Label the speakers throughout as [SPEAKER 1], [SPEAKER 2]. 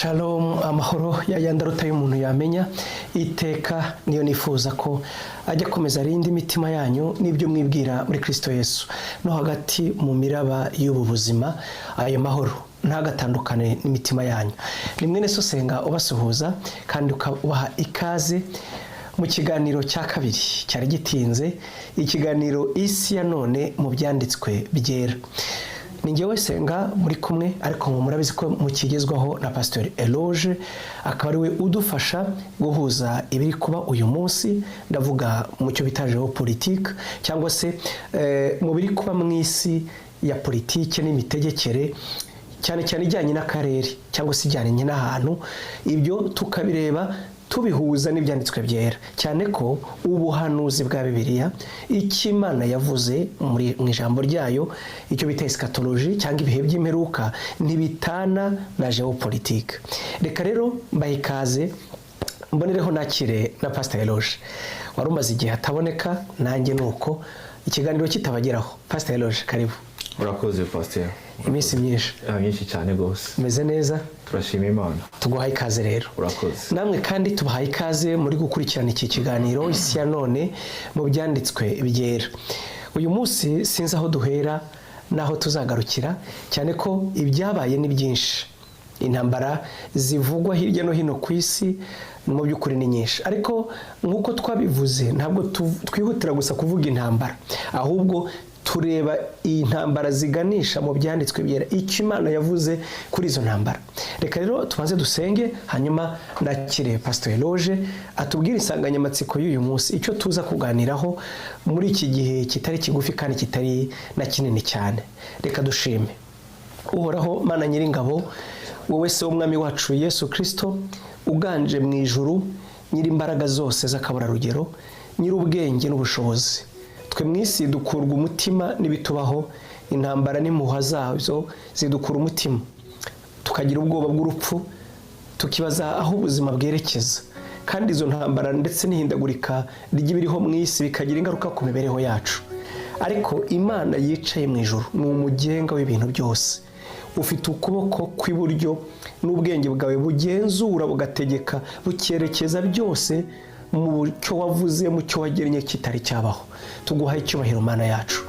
[SPEAKER 1] Shalom, amahoro yayandaruta y'umuntu yamenya iteka niyo nifuza ko ajya komeza arindi imitima yanyu n'ibyo mwibwira muri Kristo Yesu no hagati mu miraba y'ubu buzima ayo mahoro ntagatandukane n'imitima yanyu. Ni mwene Sosenga ubasuhuza kandi ukabaha ikaze mu kiganiro cya kabiri cyari gitinze, ikiganiro isi ya none mu byanditswe byera. Ningewe Senga muri kumwe, ariko murabizi ko mukigezwaho na Pastor Eloge, akaba ari we udufasha guhuza ibiri kuba uyu munsi, ndavuga mu cyo bitajeho politique cyangwa se mu biri kuba mu isi ya politike n'imitegekere, cyane cyane ijyanye n'akarere cyangwa se ijyanye n'ahantu, ibyo tukabireba tubihuza n'ibyanditswe byera, cyane ko ubuhanuzi bwa Bibiliya Imana yavuze mu ijambo ryayo, icyo bita eschatology cyangwa ibihe by'imperuka, ntibitana na geopolitique. Reka rero mbayikaze, mbonereho nakire na Pastor Eloge wari umaze igihe ataboneka, nanjye nuko ikiganiro kitabageraho. Pastor Eloge, karibu.
[SPEAKER 2] Urakoze Pastor.
[SPEAKER 1] Iminsi myinshi
[SPEAKER 2] cyane gose.
[SPEAKER 1] Meze neza?
[SPEAKER 2] Turashima Imana.
[SPEAKER 1] Tuguhaye ikaze rero.
[SPEAKER 2] Urakoze.
[SPEAKER 1] Namwe kandi tubahaye ikaze muri gukurikirana iki kiganiro isi ya none mu byanditswe byera. Uyu munsi sinzi aho duhera naho tuzagarukira, cyane ko ibyabaye ni byinshi. Intambara zivugwa hirya no hino ku isi mu by'ukuri ni nyinshi, ariko nk'uko twabivuze ntabwo twihutira gusa kuvuga intambara, ahubwo tureba intambara ziganisha mu byanditswe byera, icyo Imana yavuze kuri izo ntambara. Reka rero tubanze dusenge, hanyuma nakire Pastor Eloge atubwire insanganyamatsiko y'uyu munsi, icyo tuza kuganiraho muri iki gihe kitari kigufi kandi kitari na kinini cyane. Reka dushime. Uhoraho Mana Nyiringabo, wowe se w'umwami wacu Yesu Kristo, uganje mu ijuru, nyiri imbaraga zose z'akaburarugero, nyiri ubwenge n'ubushobozi. Twe mwisi dukurwa umutima n'ibitubaho, intambara n'impuha zazo zidukura umutima, tukagira ubwoba bw'urupfu, tukibaza aho ubuzima bwerekeza, kandi izo ntambara ndetse n'ihindagurika ry'ibiriho mu isi bikagira ingaruka ku mibereho yacu. Ariko Imana yicaye mu ijuru ni umugenga w'ibintu byose, ufite ukuboko kw'iburyo n'ubwenge bwawe bugenzura bugategeka bukerekeza byose mu cyo wavuze, mu cyo wagennye kitari cyabaho. Tuguhaye icyubahiro Mana yacu.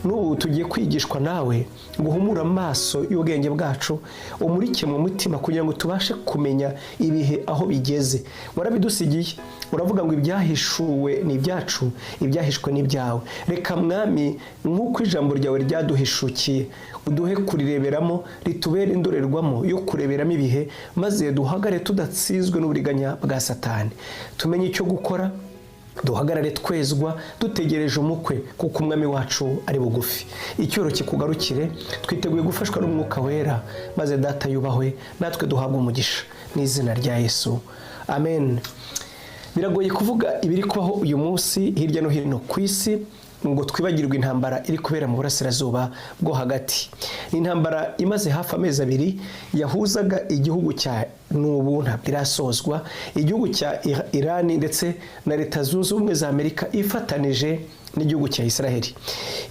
[SPEAKER 1] N'ubu tugiye kwigishwa nawe, guhumura amaso y'ubwenge bwacu, umurike mu mutima kugira ngo tubashe kumenya ibihe aho bigeze. Warabidusigiye, uravuga ngo ibyahishuwe ni ibyacu, ibyahishwe ni ibyawe. Reka Mwami, nk'uko ijambo ryawe ryaduhishukiye, uduhe kurireberamo, ritubere indorerwamo yo kureberamo ibihe, maze duhagare tudatsizwe n'uburiganya bwa Satani. Tumenye icyo gukora, duhagarare twezwa dutegereje umukwe, kuko umwami wacu ari bugufi. Icyoro kikugarukire, twiteguye gufashwa n'umwuka wera, maze data yubahwe, natwe duhabwe umugisha mu izina rya Yesu, amen. Biragoye kuvuga ibiri kubaho uyu munsi hirya no hino ku isi ngo twibagirwe intambara iri kubera mu burasirazuba bwo hagati. Intambara imaze hafi amezi abiri yahuzaga igihugu cya n'ubu ntabwo irasozwa, igihugu cya Iran ndetse na Leta Zunze Ubumwe za Amerika ifatanije n'igihugu cya Israeli.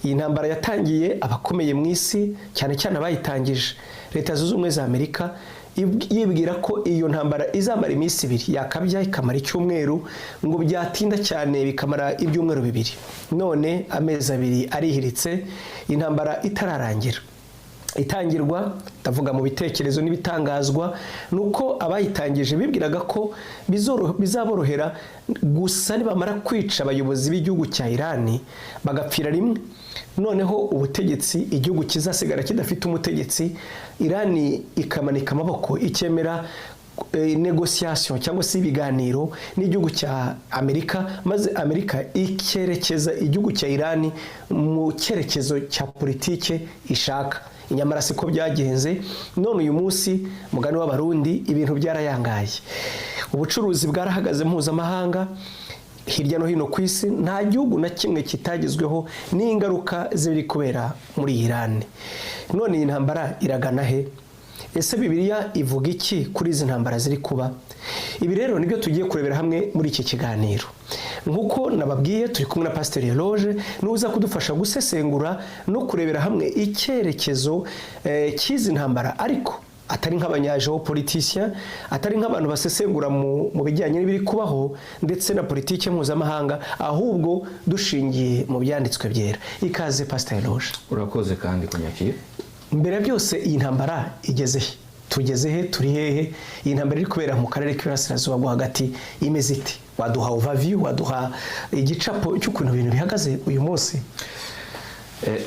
[SPEAKER 1] Iyi ntambara yatangiye abakomeye mu isi, cyane cyane abayitangije Leta Zunze Ubumwe za Amerika, yibwira ko iyo ntambara izamara iminsi ibiri, yakabya ikamara icyumweru, ngo byatinda cyane bikamara ibyumweru bibiri. None amezi abiri arihiritse, intambara itararangira. Itangirwa, ndavuga mu bitekerezo n'ibitangazwa, nuko abayitangije bibwiraga ko bizaborohera gusa nibamara kwica abayobozi b'igihugu cya Iran bagapfira rimwe. Noneho ubutegetsi, igihugu kizasigara kidafite umutegetsi, Iran ikamanika amaboko, ikemera negotiation cyangwa se ibiganiro n'igihugu cya Amerika, maze Amerika ikerekeza igihugu cya Iran mu cyerekezo cya politike ishaka. Inyamara siko byagenze. None uyu munsi, mugani w'abarundi, ibintu byarayangaye. Ubucuruzi bwarahagaze mpuzamahanga hirya no hino ku isi, nta gihugu na kimwe kitagezweho n'ingaruka ziri kubera muri Iran. None iyi ntambara iragana he? Ese Bibiliya ivuga iki kuri izi ntambara ziri kuba? Ibi rero nibyo tugiye kurebera hamwe muri iki kiganiro. Nkuko nababwiye, turi kumwe na Pastor Eloge, nuza kudufasha gusesengura no kurebera hamwe icyerekezo cy'izi ntambara, ariko atari nk'abanyageopoliticiens, atari nk'abantu basesengura mu bijyanye n'ibiri kubaho ndetse na politike mpuzamahanga, ahubwo dushingiye mu byanditswe byera. Ikaze Pasteur Roger.
[SPEAKER 2] Urakoze kandi kunyakira.
[SPEAKER 1] Mbere byose iyi ntambara igeze he? Tugeze he? Turi hehe? Iyi ntambara iri kubera mu karere k'Iburasirazuba bwo hagati imeze ite? Waduha overview, waduha igicapo cy'ukuntu ibintu bihagaze uyu munsi?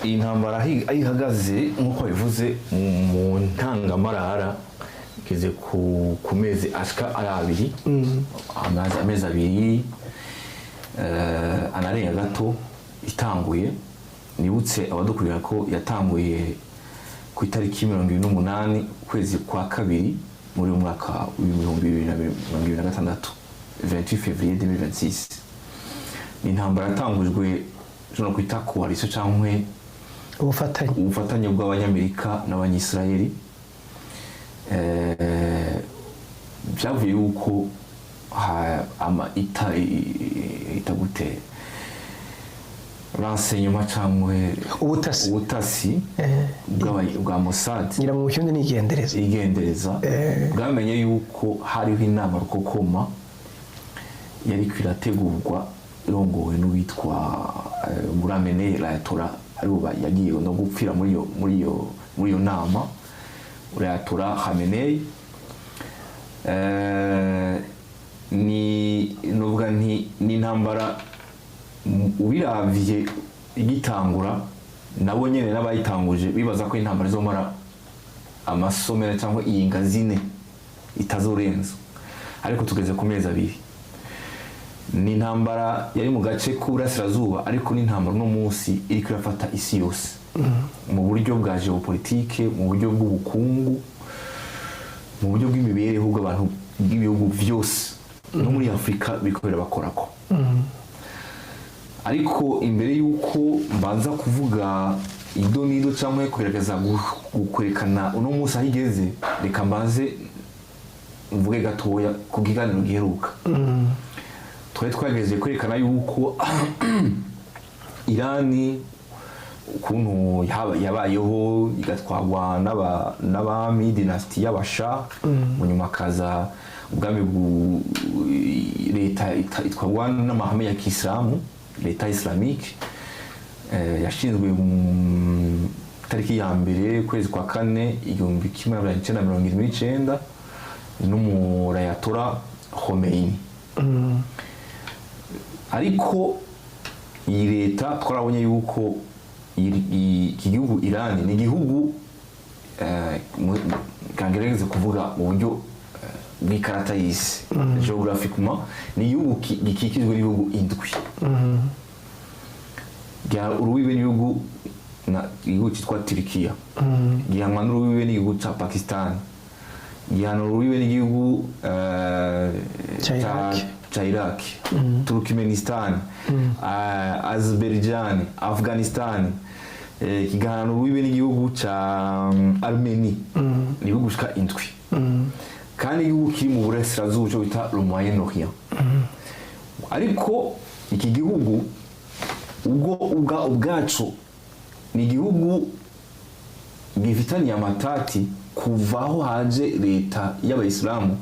[SPEAKER 2] Iyi ntambara aho ihagaze nk'uko bivuze mu ntangamarara igeze ku mezi ashika ari abiri, amezi abiri anarenga gato itanguye. Nibutse abadukurira ko yatanguye ku itariki 28 ukwezi kwa kabiri muri umwaka w'2026, 28 février 2026. Ni intambara yatangujwe no kwita coalition cyangwa ubufatanye bw'abanyamerika n'abanyisraeli. Byavuye yuko itagute renseignement cyangwa ubutasi bwa Mossad
[SPEAKER 1] ngira mu cyundi
[SPEAKER 2] igendereza bwamenye yuko hariho inama rukokoma yari kwirategurwa irongowe n'uwitwa Muramenei Layatora, aribo yagiye no gupfira muri iyo nama. Layatora Khamenei ni intambara ubiravye igitangura, nabo nyene n'abayitanguje bibaza ko intambara izomara amasomero cyangwa iyi ngazine itazorenza, ariko tugeze ku mezi abiri. Ni intambara yari mu gace k'Uburasirazuba, ariko ni intambara no munsi iri kurafata isi yose mu buryo bwa geopolitike, mu buryo bw'ubukungu, mu buryo bw'imibereho bw'abantu bw'ibihugu byose no muri Afrika bikorera bakorako. Ariko imbere yuko mbanza kuvuga idonido cyangwa kugerageza kwerekana uno munsi aho igeze, reka mbanze mvuge gatoya ku kiganiro giheruka. Twari twageze kwerekana yuko Irani ukuntu yabayeho igatwagwa n'abami dinasti y'abasha, mu nyuma kaza ubwami leta itwagwa n'amahame ya Kisilamu, leta islamique yashinzwe mu tariki ya mbere kwezi kwa kane 1979 n'umurayatora Khomeini. Ariko iyi leta twarabonye yuko iki gihugu Irani ni igihugu kangerageza kuvuga mu buryo bw'ikarata y'isi, geographiquement ni igihugu gikikijwe n'ibihugu indwi. Urubibe n'igihugu cyitwa Turkiya, gihanwa n'urubibe n'igihugu cya Pakistan, gihanwa urubibe n'igihugu cya Iraq, Turkmenistan, Azerbaijan, Afghanistan, kigahana urubibe n'igihugu cya Armenia, n'ibihugu shika indwi. Kandi igihugu kiri mu burasirazuba cyo bita le Moyen-Orient. Ariko iki gihugu ubwacu ni igihugu gifitaniye amatati kuvaho haje leta y'abayisilamu,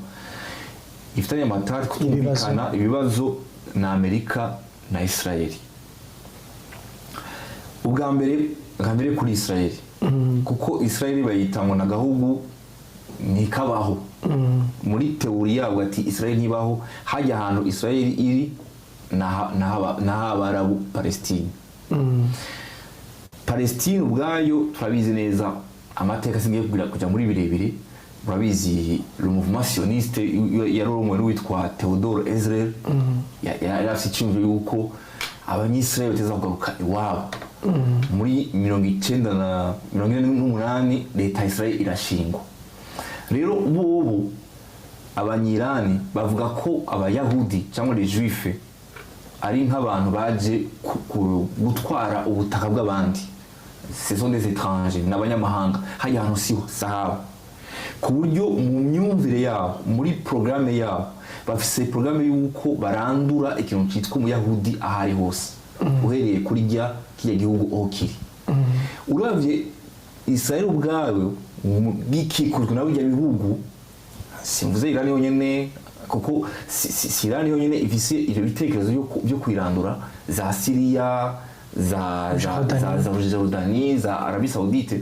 [SPEAKER 2] gifitaniye amatati kutumvikana ibibazo na Amerika na Israeli. Ubwa mbere kuri Israeli, kuko Israeli bayitangwa na gahugu ntikabaho. Muri teori yabo ati Israeli ntibaho, hajya ahantu Israeli iri n'Abarabu Palestine. Palestine ubwayo turabizi neza, amateka singiye kujya muri birebire. Murabizi le mouvement sioniste yaromowe n'uwitwa Theodore Herzl, yari afite icyumviro yuko abanyisraeli bateza kugaruka iwabo. Muri 1948 leta ya Israeli irashingwa. Rero ubu abanyirani bavuga ko abayahudi cyangwa les juifs ari nk'abantu baje gutwara ubutaka bw'abandi. Ce sont des étrangers, n'abanyamahanga, hajya ahantu siho sahaba. Ku buryo mu myumvire yabo, muri programme yabo, bafise programme y'uko barandura ikintu cyitwa umuyahudi ahari hose, uhereye kuri kijya gihugu aho kiri. Uravye Israel ubwawe bikikujwe na bijya bihugu simvuze Iran yonyene kuko si Iran yonyene ifise ivyo bitekerezo byo kwirandura za Syria za Jordanie za Arabie Saoudite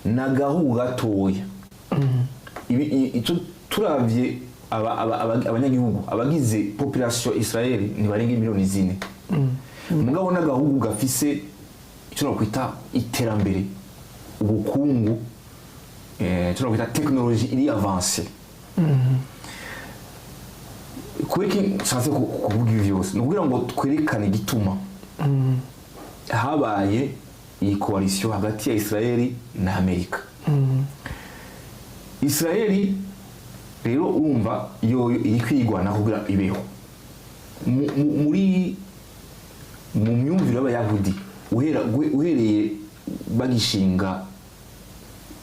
[SPEAKER 2] nagahu gatoya ico turavye abanyagihugu abagize population Israel ni barenga miliyoni 4 mugabo nagahugu gafise ico no kwita iterambere ubukungu ico no kwita technologie iri avancée kweki chance kuvuga ibi byose no kugira ngo twerekane gituma habaye iyi coalition hagati ya Israeli na Amerika. Israeli rero umva yo ikwigwana kugira ibeho muri mu myumvire y'abayahudi uhereye bagishinga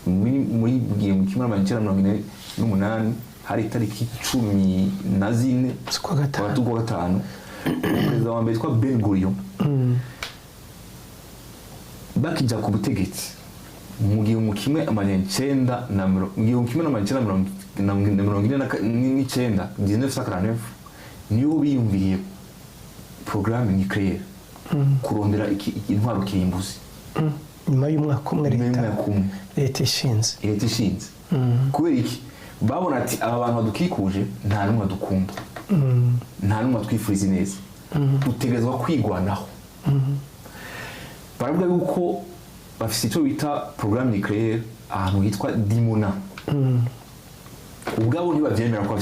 [SPEAKER 2] muri kimwe n'umunani hari tariki 14
[SPEAKER 1] z'ukwa gatanu
[SPEAKER 2] perezida wa mbere twa Ben Gurion bakija ku butegetsi mu gihe mu kimwe amajana 1949 niyo biyumviriye programme nucléaire kurondera intwaro kirimbuzi
[SPEAKER 1] nyuma y'umwaka umwe leta ishinze
[SPEAKER 2] kubera iki babona ati aba bantu badukikuje nta numwe dukunda nta numwe twifuriza neza dutegerezwa kwigwanaho baravuga yuko bafite icyo bita programme nucléaire ahantu hitwa Dimona ubwabo ntibabyemera ko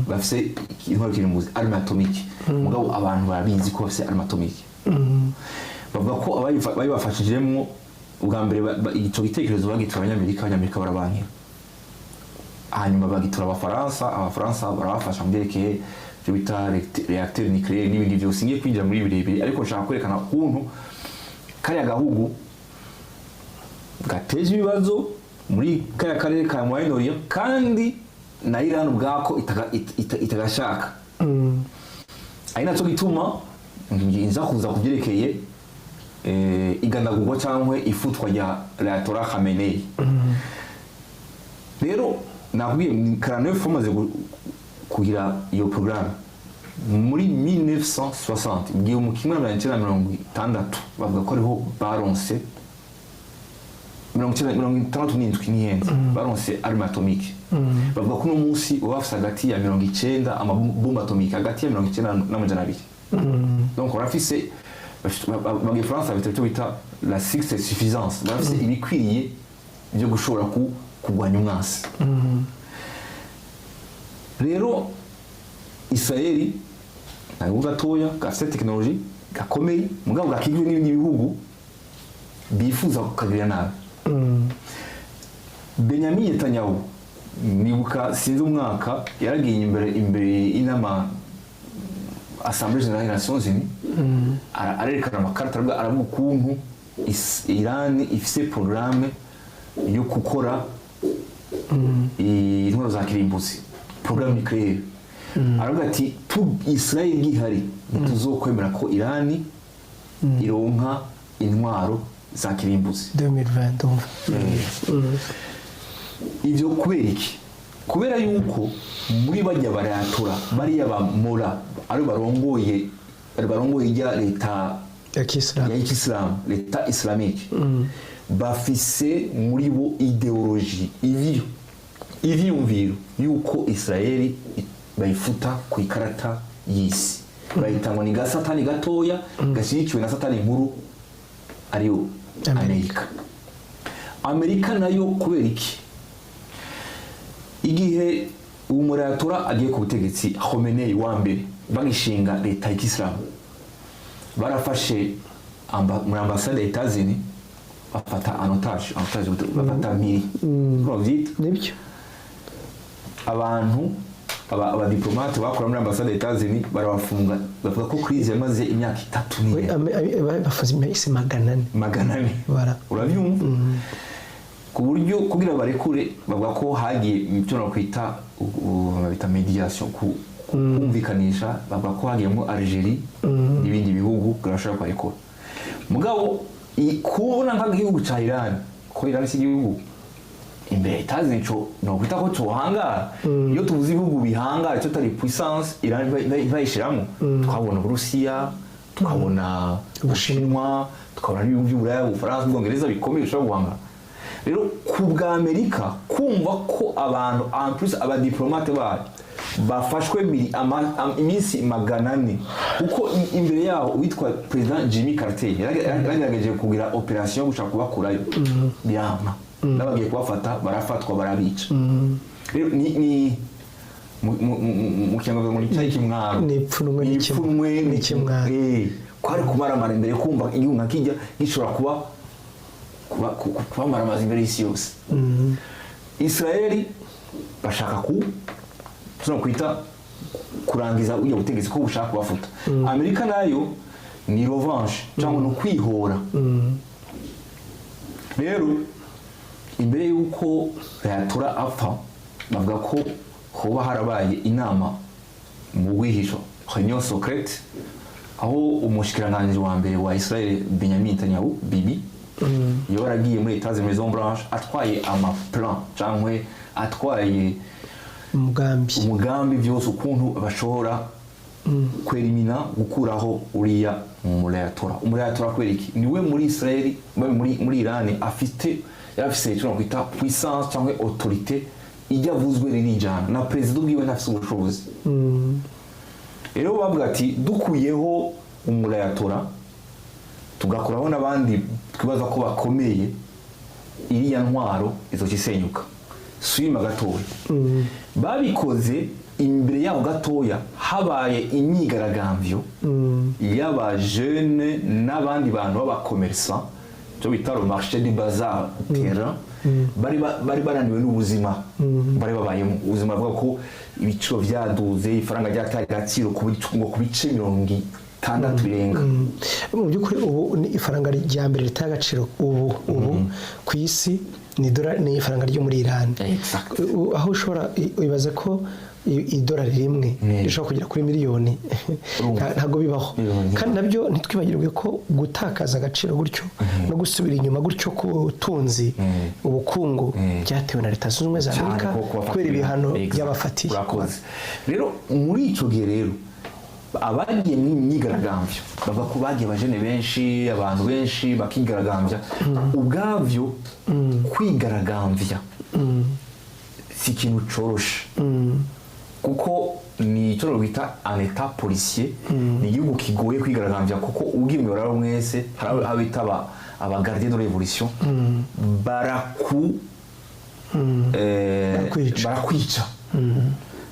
[SPEAKER 2] bafite intwaro kirimbuzi arme atomique mugabo abantu barabizi ko bafite arme atomique bavuga ko bayibafashijemo ubwa mbere icyo gitekerezo bagitura abanyamerika barabankira hanyuma bagitura abafaransa barabafasha mu byerekeye ibyo bita reacteur nucléaire n'ibindi byose ngiye kwinjira muri birebire ariko nshaka kwerekana ukuntu kariya gahugu gateje ibibazo muri kariya karere ka Moyen-Orient kandi na Iran ubwako itagashaka ari nacyo gituma nza kuza kubyerekeye igandagurwa cyangwa ifutwa rya Ayatollah Khamenei rero nakubwiye Karanef amaze kugira iyo programme muri 1960 gihe mu kimwe na 1960 bavuga ko ariho baronse 1967 baronse arme atomique bavuga ko no munsi wafisa hagati ya 90 amabomba atomique hagati ya 90 n'amajana 2 donc barafise bagi France avait tout bita la sixte suffisance barafise ibikwiriye byo gushobora kugwanya umwasi rero Israeli ntabwo gatoya gafite technologie gakomeye mugabo gakigwe n'ibindi bihugu bifuza kukagira nabi Benjamin Netanyahu nibuka sinzi umwaka yaragiye imbere inama Assemblée Générale des Nations Unies arerekana amakarita aravuga ukuntu Iran ifise programme yo gukora intwaro za kirimbuzi programme nucléaire aravuga ati Israel gihari tuzokwemera ko Iran ironka intwaro za kirimbuzi
[SPEAKER 1] 2020
[SPEAKER 2] ivyo kubera iki kubera yuko muri bajya barayatura bari yabamora ari barongoye ya leta ya Islam leta islamique bafise muri bo ideologie ivyumviro yuko Israeli bayifuta ku ikarata y'isi bayitangwa ni gasatani gatoya gashyigikiwe na satani nkuru ariyo Amerika nayo kubera iki igihe umuratora agiye ku butegetsi Khamenei wa mbere bagishinga leta ya Islam barafashe muri ambassade ya Etats-Unis bafata anotage bafata miri
[SPEAKER 1] nibyo
[SPEAKER 2] abantu abadiplomate bakora muri ambassade ya Etats-Unis barabafunga bavuga ko crise yamaze imyaka 3
[SPEAKER 1] bafaze imyaka 400
[SPEAKER 2] urabyumva ku buryo kugira barekure bavuga ko hagiye icyo no kwita bita mediation kumvikanisha bavuga ko hagiyemo Algeria n'ibindi bihugu birashaka kwarekura mugabo kubona nk'igihugu ca Iran ko Iran si igihugu imbere itazi nico no kwita ko cohangara iyo tuvuze ibihugu bihangara cyo tari puissance bayishiramo twabona Uburusiya tukabona Ubushinwa tukabona n'ibihugu by'Uburaya Ubufaransa Ubwongereza bikomeye ushobora guhangara rero ku bwa Amerika kumva ko abantu en plus abadiplomate bayo bafashwe iminsi 400 kuko imbere yaho witwa President Jimmy Carter yaragerageje kugira operation gushaka kubakurayo byama n'abagiye kubafata barafatwa barabica rero ni mu kinyarwanda muri cyayi kimwaro
[SPEAKER 1] n'ipfunwe n'ikimwaro
[SPEAKER 2] kwari kumaramara imbere kumva igihugu nkakijya gishobora kuba maramaza imbere y'isi yose Israeli bashaka kwita kurangiza ujya butegetsi ko bushaka kubafuta Amerika nayo ni revanche cyangwa no kwihora rero imbere yuko yatura apfa bavuga ko hoba harabaye inama mu bwihisho réunion secrète aho umushikiranganje wa mbere wa Israel Benjamin Netanyahu Bibi iyo baragiye muri États Maison Blanche atwaye amaplan cyangwa atwaye umugambi byose ukuntu bashobora kwerimina gukuraho uriya umurayatora kwereki niwe muri Israel muri Iran yarafise cyo kwita puissance cyangwa autorité ijya vuzwe rinijana na president ubwiwe ntafise ubushobozi rero bavuga ati dukuyeho umurayatora tugakuraho n'abandi twibaza ko bakomeye iriya ntwaro izo kisenyuka swima gatoya babikoze imbere yaho gatoya habaye imyigaragambyo y'abajeune n'abandi bantu b'abakomersa cyo bita le marché du bazar terrain bari bananiwe n'ubuzima bari babayemo ubuzima bwa ko ibiciro byaduze ifaranga ryataye agaciro ku bice 60 birenga
[SPEAKER 1] mu by'ukuri ubu ni ifaranga rya mbere ritaye agaciro ubu ku isi ni ifaranga ryo muri Iran aho ushobora wibaza ko idolari rimwe rishobora kugera kuri miliyoni ntago bibaho kandi nabyo ntitwibagirwe ko gutakaza agaciro gutyo no gusubira inyuma gutyo ku butunzi ubukungu byatewe na Leta Zunze Ubumwe za Amerika kubera ibihano by'abafatiye
[SPEAKER 2] rero muri ico gihe rero abagiye mu myigaragambyo bava ku bagiye bajene benshi abantu benshi bakigaragambya ubwavyo kwigaragambya si ikintu coroshe kuko ni cyo bita un état policier ni igihugu kigoye kwigaragambya kuko ubwimwe mwese habita aba gardien de révolution barakwica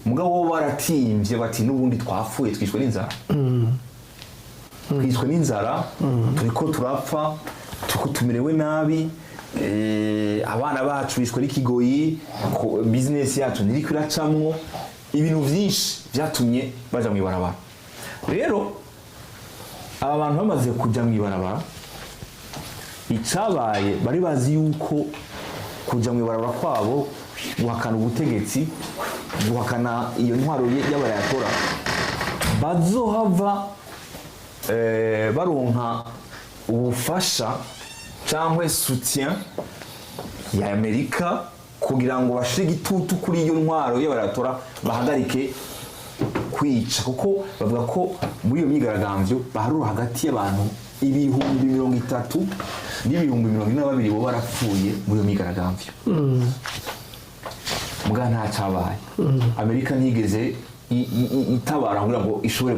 [SPEAKER 2] mugabo baratimbye bati nubundi twapfuye twishwe n'inzara twishwe n'inzara turiko turapfa tumerewe nabi abana bacu bishwe n'ikigoyi business yacu niri kwiracamwo ibintu byinshi byatumye baja mu ibarabara rero aba bantu bamaze kujya mu ibarabara icabaye bari bazi yuko kujya mu ibarabara kwabo guhakana ubutegetsi guhakana iyo ntwaro y'abayatora bazohava baronka ubufasha cyangwa soutien ya Amerika kugira ngo bashire igitutu kuri iyo ntwaro y'abayatora bahagarike kwica kuko bavuga ko muri iyo myigaragambyo baharura hagati y'abantu 30,000 n'ibihumbi 42 bo barapfuye muri iyo myigaragambyo muga nta cyabaye Amerika ntigeze itabara ngo ishobore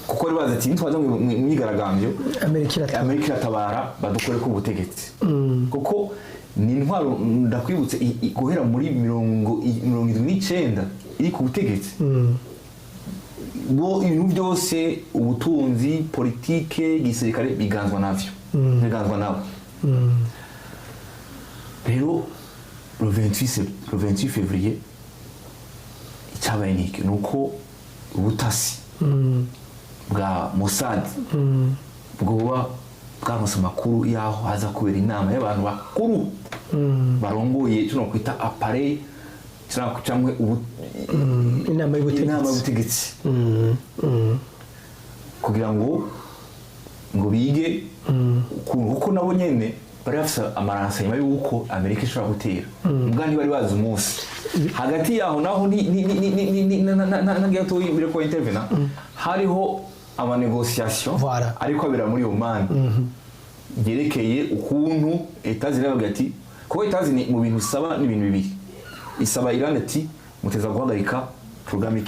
[SPEAKER 2] kuko ari bazi ati nitwaza mu myigaragambyo Amerika iratabara badukore ku butegetsi kuko ni intwaro ndakwibutse guhera muri 19 iri ku butegetsi bo ibintu byose ubutunzi politike gisirikare biganzwa navyo rero le 28 février icyabaye niki nuko ubutasi bwa Mossad bwoba bwaronse amakuru yaho haza kubera inama y'abantu bakuru barongoye cyo kwita appareil cyangwa
[SPEAKER 1] inama
[SPEAKER 2] y'ubutegetsi kugira ngo bige kuko nabo nyene bari bafite amaransenyema y'uko Amerika ishobora gutera mbwa ntibari bazi umunsi hagati yaho naho nagatoye imbere ko intervena hariho amanegociation ariko abera muri Oman yerekeye ukuntu Etazi iravuga ati ko Etazi ni mu bintu saba n'ibintu bibiri isaba Iran ati muteza guhagarika programme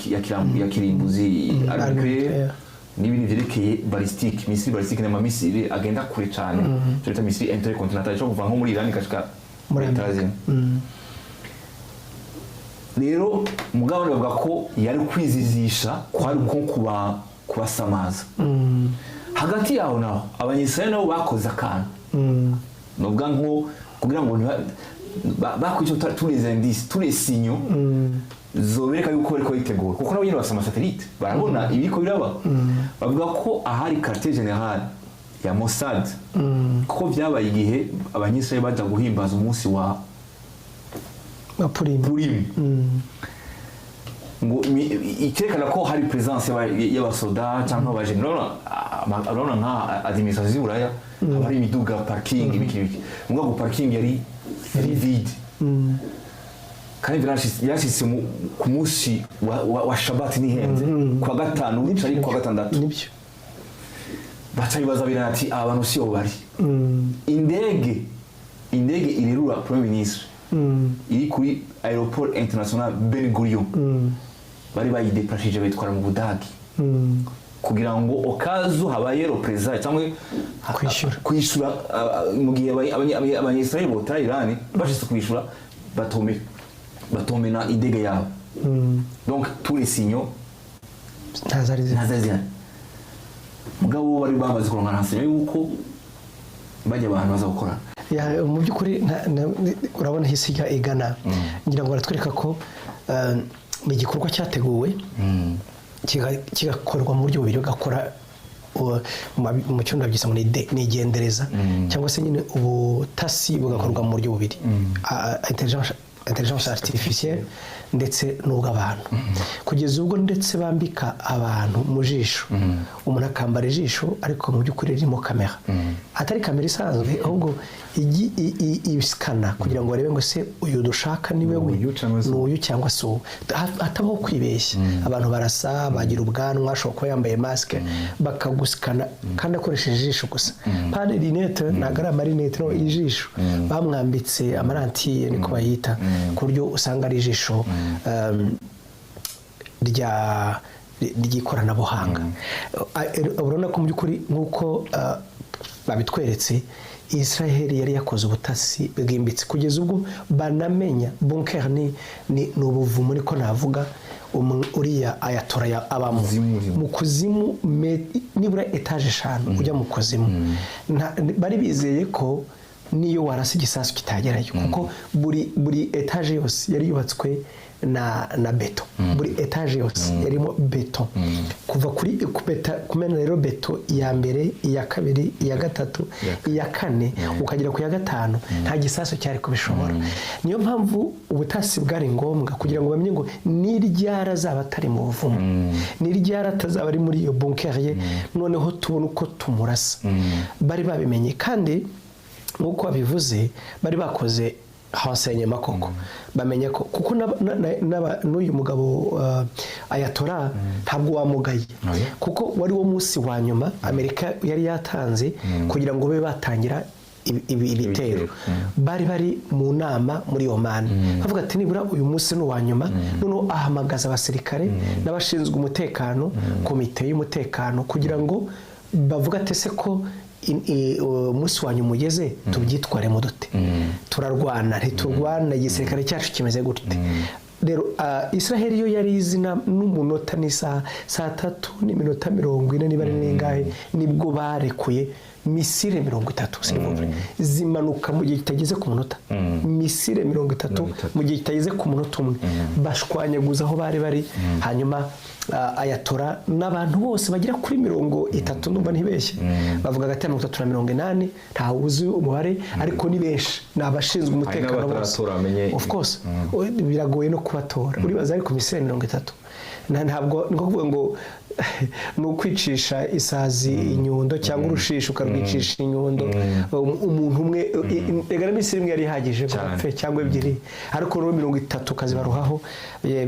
[SPEAKER 2] ya kirimbuzi nucléaire n'ibintu byerekeye ballistique missile ballistique n'amamisile agenda kure cyane cyo missile intercontinental cyo kuva nko muri Iran kashika muri Etazi rero mugabo bavuga ko yari kwizizisha kwari ko kubasamaza hagati yaho naho abanyisraeli nabo bakoze akantu nubwo nko kugira ngo bakwica tous les indices tous les signaux zobereka yuko ariko yitegura kuko nabo nyine basama satellite barabona ibiko biraba bavuga ko ahari quartier general ya Mossad ko byabaye igihe abanyisraeli baje guhimbaza umunsi wa Purim ngo ikerekana ko hari presence y'abasoda cyangwa abageneral arona nka administration y'Uburaya abari imiduga parking ibiki ngo parking yari vide kandi yashitse ku munsi wa Shabbat nihenze kwa gatanu n'icari kwa gatandatu
[SPEAKER 1] nibyo
[SPEAKER 2] bacayibaza birati abantu siyo bari indege irerura premier ministre iri kuri aéroport international Ben Gurion bari bayideplashije bayitwara mu Budagi kugira ngo okazu habaye represa cyangwa kwishura mu gihe abanyisraeli bota Iran bashitse kwishura batomena indege yabo donc tous les signaux ntazari mugabo bari bamaze kuronka renseignement yuko bajya abantu baza gukora
[SPEAKER 1] mu by'ukuri urabona hisiga igana ngira ngo baratwereka ko ni igikorwa cyateguwe kigakorwa mu buryo bubiri gakora mu cyumba byise ngo ni igendereza cyangwa se nyine ubutasi bugakorwa mu buryo bubiri intelligence artificielle ndetse n'ubw'abantu kugeza ubwo ndetse bambika abantu mu jisho umuntu akambara ijisho ariko mu by'ukuri ririmo kamera atari kamera isanzwe ahubwo ibisikana kugira ngo barebe ngo se uyu dushaka ni wewe n'uyu cyangwa se uwo hatabaho kwibeshya abantu barasa bagira ubwanwa ashobora kuba yambaye masike bakagusikana kandi akoresheje ijisho gusa pane rinete ntabwo ari amarinete no ijisho bamwambitse amarantiye niko bayita ku buryo usanga ari ijisho ry'ikoranabuhanga urabona ko mu by'ukuri nk'uko babitweretse Israel yari yakoze ubutasi bwimbitse kugeza ubwo banamenya bunker ni ubuvumo niko navuga uriya ayatora abamo mu kuzimu nibura etage 5 ujya mu kuzimu bari bizeye ko niyo warasi igisasu kitagerayo kuko buri etage yose yari yubatswe na beto buri etage yose yarimo beto kuva kuri kumena rero beto ya mbere iya kabiri iya gatatu iya kane ukagera ku ya gatanu nta gisasu cyari kubishobora niyo mpamvu ubutasi bwari ngombwa kugira ngo bamenye ngo niryara zaba atari mu buvumo niryara atazaba ari muri iyo bunker ye noneho tubona uko tumurasa bari babimenye kandi nk'uko babivuze bari bakoze hasenyema koko bamenye ko kuko n'uyu mugabo ayatora ntabwo wamugaye kuko wari wo munsi wa nyuma Amerika yari yatanze kugira ngo be batangira ibitero bari mu nama muri Oman bavuga ati nibura uyu munsi no wa nyuma none ahamagaza abasirikare n'abashinzwe umutekano komite y'umutekano kugira ngo bavuga ati se ko umunsi wanyu mugeze tubyitwaremo dute turarwana ntiturwana igisirikare cyacu kimeze gute rero Israel yo yari izina n'umunota ni saa 3:40 niba ari ningahe nibwo barekuye misile 30 zimanuka mu gihe kitageze ku munota misile 30 mu gihe kitageze ku munota umwe bashwanyaguza aho bari hanyuma ayatora n'abantu bose bagira kuri 30 ndumva ntibeshye bavuga hagati ya 30 na 80 nta wuzi umubare ariko ni benshi nabashinzwe umutekano bose of course biragoye no kubatora uribaza ariko misile 30 ntabwo ni kuvuga ngo ni ukwicisha isazi inyundo cyangwa urushishi ukarwicisha inyundo umuntu umwe rega n'iminsi rimwe yari ihagije ngo apfe cyangwa ebyiri ariko rero 30 kazibaruhaho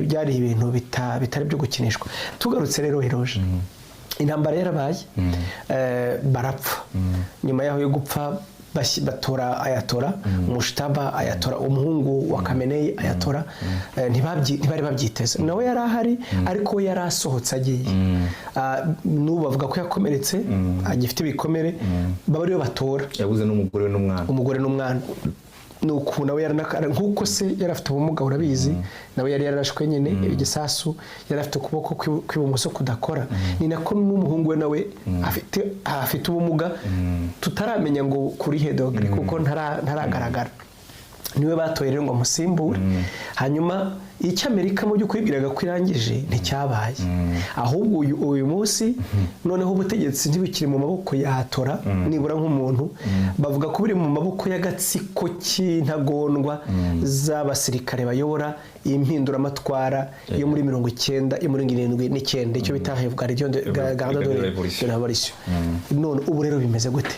[SPEAKER 1] byari ibintu bitari byo gukinishwa. Tugarutse rero Hiroje, intambara yarabaye, barapfa. Nyuma yaho yo gupfa batora Ayatora Mushtaba, Ayatora umuhungu wa Khamenei Ayatora, ntibari babyiteze. Nawe yari ahari ariko we yari asohotse agiye, n'ubu bavuga ko yakomeretse, agifite ibikomere, baba ariyo batora.
[SPEAKER 2] Yabuze umugore n'umwana nuko nawe yaranakara nkuko se yari afite ubumuga urabizi, nawe yari yarashwe nyine igisasu, yari afite ukuboko kw'ibumoso kudakora. Ni nako n'umuhungu we nawe afite ubumuga tutaramenya ngo kuri hedogre kuko ntaragaragara. Niwe batoye rero ngo musimbure. Hanyuma icyo Amerika mu by'ukwibwiraga ko irangije nticyabaye, ahubwo uyu munsi noneho ubutegetsi ntibikiri mu maboko yatora nibura nk'umuntu, bavuga ko biri mu maboko y'agatsiko cy'intagondwa z'abasirikare bayobora impinduramatwara yo muri 90 yo muri 79 icyo bita garde de révolution. None ubu rero bimeze gute?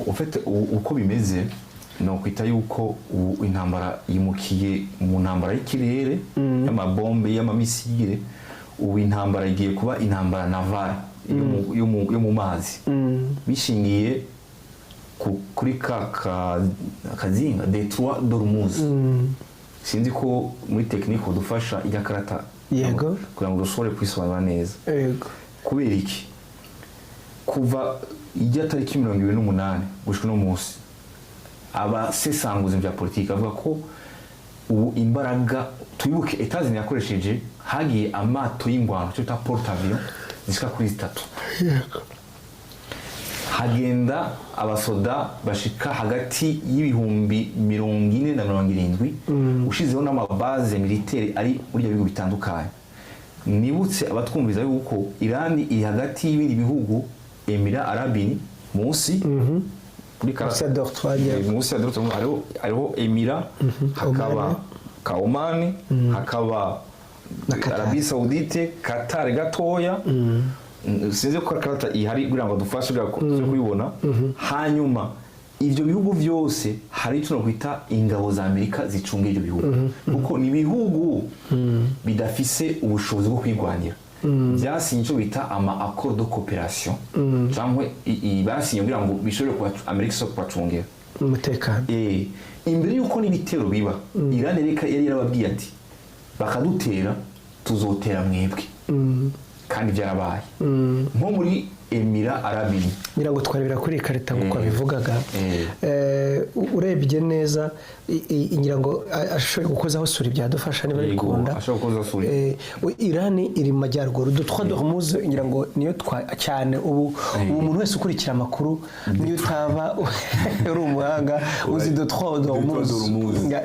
[SPEAKER 2] Ufite uko bimeze no kwita yuko intambara yimukiye mu ntambara y'ikirere y'amabombe y'amamisire. Ubu intambara igiye kuba intambara naval yo mu mazi, bishingiye kuri kazinga Detroit d'Ormuz. Sinzi ko muri tekinike udufasha ijya karata
[SPEAKER 1] yego
[SPEAKER 2] kugira ngo dushobore kwisobanura neza.
[SPEAKER 1] Yego.
[SPEAKER 2] Kubera iki kuva ijya tariki 28 gushika no munsi abasesanguzi bya politiki avuga ko ubu imbaraga twibuke Etazini yakoresheje hagiye amato y'ingwano cyo ta porte avion zishika kuri 3.
[SPEAKER 1] Yego.
[SPEAKER 2] Hagenda abasoda bashika hagati y'ibihumbi 40 na 70 ushizeho n'amabaze militaire ari muri byo bihugu bitandukanye. Nibutse abatwumviza yuko Iran iri hagati y'ibindi bihugu Emirats Arabes Unis munsi munsi ya Dortmund hariho Emirats, hakaba Oman, hakaba Arabie Saoudite, Qatar gatoya. Sinzi ko karata ihari kugira ngo dufashe kubibona. Hanyuma ibyo bihugu byose hari icyo kwita ingabo za Amerika zicunga ibyo bihugu, kuko ni bihugu bidafise ubushobozi bwo kwigwanira. Byasinye icyo bita ama accord de coopération, cyangwa basinye kugira ngo bishobore kuba Amerika so kubacungera
[SPEAKER 1] umutekano.
[SPEAKER 2] Imbere yuko n'ibitero biba, Iran yari yarababwiye ati bakadutera tuzotera mwebwe, kandi byarabaye nko muri Emirats Arabes Unis.
[SPEAKER 1] Ngira ngo twarebera kuri karita nguko bivugaga, urebye neza ngira ngo ashobora gukozaho suri byadufasha niba bikunda. Iran iri mu majyaruguru, Detroit d'Ormuz ngira ngo niyo cyane ubu umuntu wese ukurikira amakuru niyo utaba uri umuhanga uzi Detroit d'Ormuz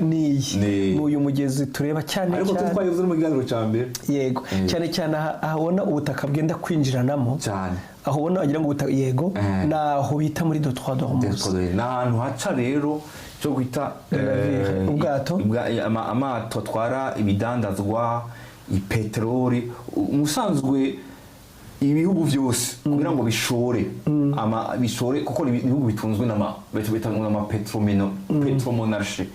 [SPEAKER 1] ni uyu mugezi tureba cyane
[SPEAKER 2] ariko twagize mu kiganiro cya mbere.
[SPEAKER 1] Yego, cyane cyane ahabona ubutaka bwenda kwinjiranamo cyane, aho ubona wagira ngo yego naho bita muri Detroit d'Ormuz.
[SPEAKER 2] N'ahantu haca rero cyo kwita
[SPEAKER 1] ubwato
[SPEAKER 2] amato atwara ibidandazwa, ipetroli. Umusanzwe ibihugu byose kugira ngo bishore kuko ibihugu bitunzwe n'ama petromonarchie,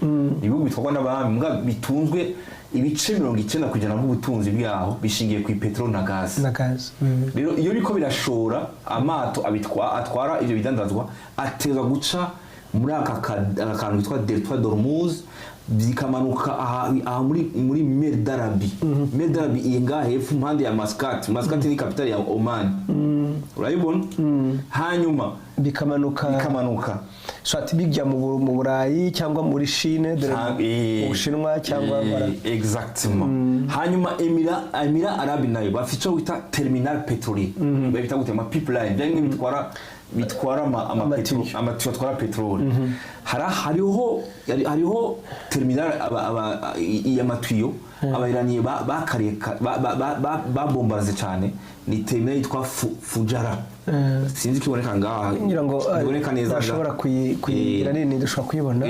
[SPEAKER 2] ibihugu bitwarwa n'abami bitunzwe ibice 90% bw'ubutunzi bwaho bishingiye ku petrol na gas. Rero iyo biko birashora amato atwara ibyo bidandazwa ateza guca muri aka kantu bitwa Detroit d'Ormuz, bikamanuka aha muri Mer d'Arabie. Mer d'Arabie inga hepfo impande ya Muscat ni capital ya Oman, urayibona. Hanyuma bikamanuka
[SPEAKER 1] swati bijya mu Burayi cyangwa muri Chine, dore Ubushinwa cyangwa
[SPEAKER 2] exactement. Hanyuma Emirats Arabes nayo bafite wita terminal pétrolier, babita gutema pipeline byange bitwara amatiyo atwara petroli. Hariho terminal y'amatiyo abayiraniye babombaze cyane, ni terminal yitwa Fujara. Sinzi kiboneka ngaha,
[SPEAKER 1] ngira ngo iboneka neza ashobora kuyigira nini dushobora kuyibona.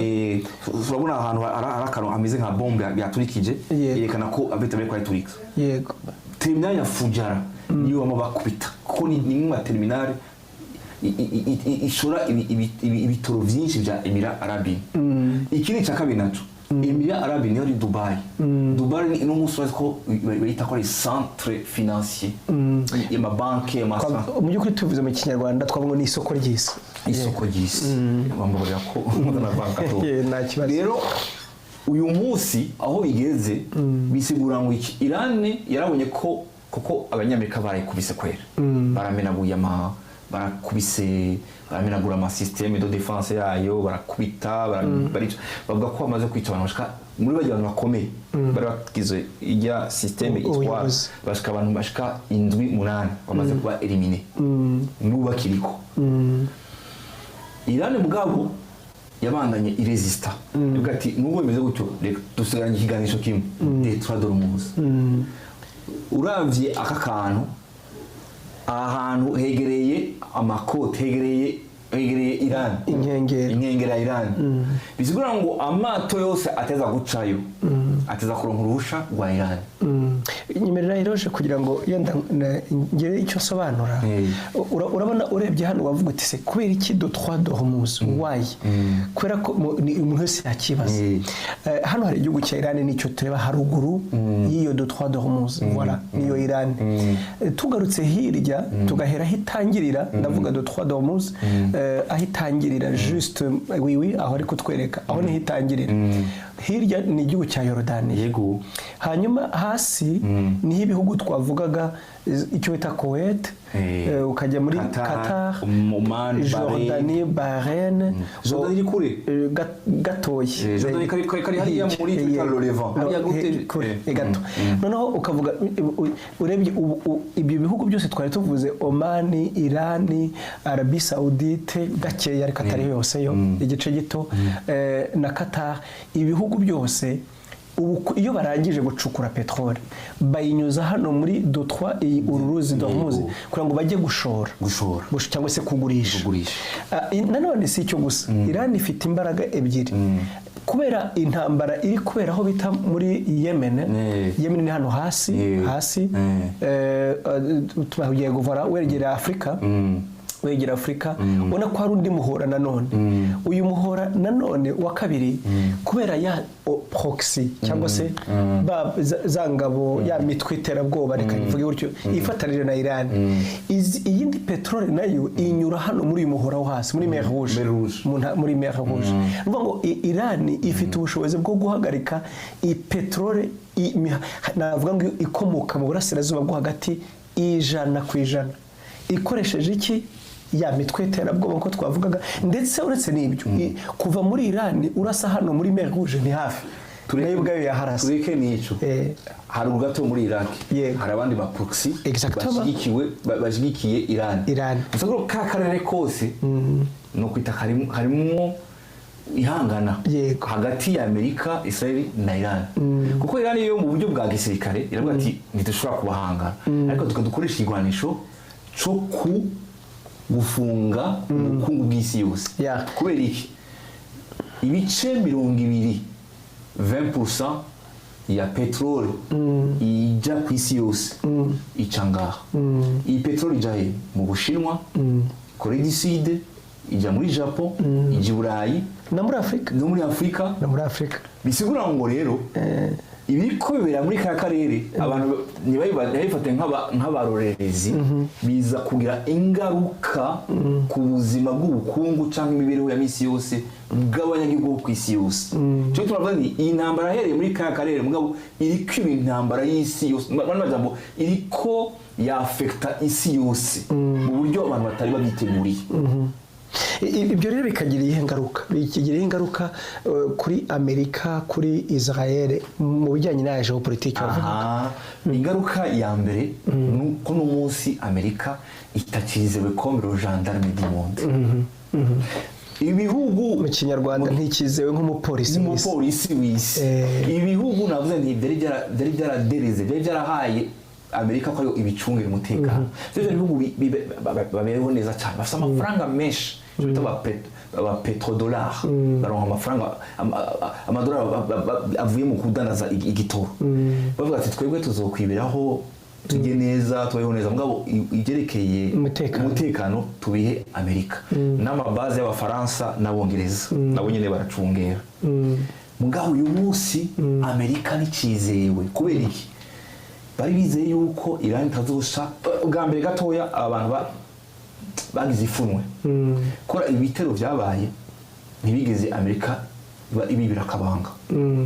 [SPEAKER 2] Urabona ahantu hari akantu ameze nka bombe yaturikije, yerekana ko abete bari kwayiturika.
[SPEAKER 1] Yego,
[SPEAKER 2] terminal ya Fujara niyo bama bakubita kuko ni mu terminal ishora ibitoro byinshi bya Emira Arabi. Ikindi cya kabiri naco Emira Arabi niyo ari Dubai. Dubai ni n'umusore ko bayita ko ari centre financier. Amabanki
[SPEAKER 1] mu by'ukuri tuvuze mu kinyarwanda twavuga ni isoko ry'isi.
[SPEAKER 2] Isoko ry'isi. Bambabarira ko na banka to. Rero uyu munsi aho bigeze bisigura ngo Iran yarabonye ko kuko abanyamerika barayikubise kwera. Baramenaguye baramenagura ama système de défense yayo barakubita bavuga ko bamaze kwica abantu bashika muri bajya abantu bakomeye bari bakize ijya système itwara bashika abantu bashika 7-8 bamaze kuba éliminer n'ubakiriko. Iran mugabo yabandanye iresista ivuga ati nubwo bimeze gutyo reka dusigaranye ikiganisho kimwe des droits de l'homme. Uravye aka kantu ahantu hegereye amakote hegereye Iran inkengera Iran bisigura ngo amato yose ateza gucayo ateza kuronka uruhusha rwa Iran.
[SPEAKER 1] Nyemerera iroje kugira ngo yenda ngere icyo sobanura. Urabona urebye hano wavuga uti se kubera iki do 3 de Hormuz why kubera ko umuntu wese yakibaza. Hano hari igihugu cya Iran nicyo tureba haruguru y'iyo do 3 de Hormuz voilà niyo Iran. Tugarutse hirya tugahera hitangirira ndavuga do 3 de Hormuz ahitangirira juste oui aho ari kutwereka aho ni hitangirira hirya ni igihugu cya Yorodani
[SPEAKER 2] yego
[SPEAKER 1] hanyuma hasi ni ibihugu twavugaga icyo bita Kuwait ukajya muri Qatar
[SPEAKER 2] Oman
[SPEAKER 1] Jordanie Bahrain
[SPEAKER 2] Jordanie kure
[SPEAKER 1] gatoye
[SPEAKER 2] Jordanie kari hariya muri le Levant hariya gute
[SPEAKER 1] gato noneho ukavuga urebye ibyo bihugu byose twari tuvuze Oman Iran Arabie Saoudite gakeya ariko atari yose yo igice gito na Qatar ibihugu byose iyo barangije gucukura petrole bayinyuza hano muri do 3 uruzi d'Hormuz kugira ngo bajye gushora cyangwa se kugurisha. Nanone si icyo gusa Iran ifite imbaraga ebyiri kubera intambara iri kubera aho bita muri Yemen ni hano hasi tubagiye guvara wegera Afrika ubona ko hari undi muhora nanone uyu muhora nanone wa kabiri kubera ya proxy cyangwa se za ngabo ya mitwe iterabwoba reka nivuge gutyo ifatanije na Iran iyindi petrole nayo inyura hano muri uyu muhora wo hasi muri Mer Rouge muri Mer Rouge nuvuga ngo Iran ifite ubushobozi bwo guhagarika i petrole navuga ngo ikomoka mu burasirazuba bwo hagati 100% ikoresheje iki ya mitwe iterabwoba ko twavugaga ndetse uretse n'ibyo kuva muri Iran urasa hano muri Mer Rouge ni hafi nayo ubwayo yaharasa
[SPEAKER 2] tureke nico hari ugato muri Iraq hari abandi ba proxy bashigikiye Iran usaguro ka karere kose no kwita harimo ihangana hagati ya Amerika Israel na Iran kuko Iran yo mu buryo bwa gisirikare iravuga ati ntidushobora kubahangana ariko tukadukoresha igwanisho cyo gufunga ubukungu bw'isi yose kubera iki ibice 20% ya petrole ijya ku isi yose icanga iyi petrole ijya mu Bushinwa Korea du Sud ijya muri Japan ijya Burayi
[SPEAKER 1] no muri Afrika
[SPEAKER 2] bisigura ngo rero ibiko bibera muri ka karere abantu ntibayifate nk'abarorerezi biza kugira ingaruka ku buzima bw'ubukungu cyangwa imibereho ya misi yose bw'abanyagihugu ku isi yose cyo turavuga ni iyi ntambara hereye muri ka karere mugabo iri kwiba intambara y'isi yose n'amajambo iriko ya affecta isi yose mu buryo abantu batari babiteguriye.
[SPEAKER 1] Ibyo rero bikagiriye ingaruka kuri Amerika kuri Israel mu bijyanye na geopolitique bavuga.
[SPEAKER 2] Ingaruka ya mbere nuko no munsi Amerika itakirizewe comme le gendarme du monde. Ibihugu
[SPEAKER 1] mu kinyarwanda ntikizewe nk'umupolisi
[SPEAKER 2] w'isi. Ibihugu navuze nti byari byaradereze byari byarahaye Amerika ko ibicungira umutekano. Cyo ibihugu babeho neza cyane bafite amafaranga menshi bita ba petrodollar baronka amafaranga amadolari avuye mu kudanaza igitoro bavuga ati twebwe tuzokwibiraho tujye neza tubayeho neza mugabo igerekeye umutekano tubihe Amerika n'amabaze y'abafaransa n'abongereza nabo nyene baracungera mugabo uyu munsi Amerika nicizewe kubera iki bari bizeye yuko Iran itazosha bwa mbere gatoya abantu bagize ifunwe kora ibitero byabaye ntibigeze Amerika ibi birakabanga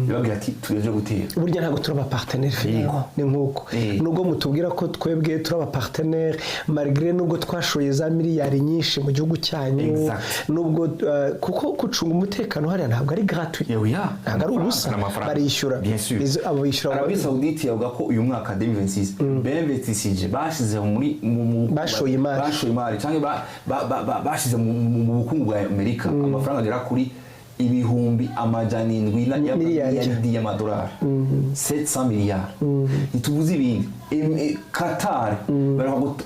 [SPEAKER 2] bibabwira ati tugeje gutera
[SPEAKER 1] burya ntabwo turaba partenaire finalement ni nkuko nubwo mutubwira ko twebwe turaba partenaire malgré nubwo twashoye za miliyari nyinshi mu gihugu cyanyu nubwo kuko gucunga umutekano hariya ntabwo ari gratuit ntabwo ari ubusa barishyura abo bishyura
[SPEAKER 2] Arabie Saoudite yavuga ko uyu mwaka 2026 beneficije bashize muri
[SPEAKER 1] bashoye
[SPEAKER 2] imari cyangwa bashize mu bukungu bwa Amerika amafaranga agera kuri ibihumbi amajana 7 miliyari y'amadolari 700 miliyari ituvuze ibindi Qatar barako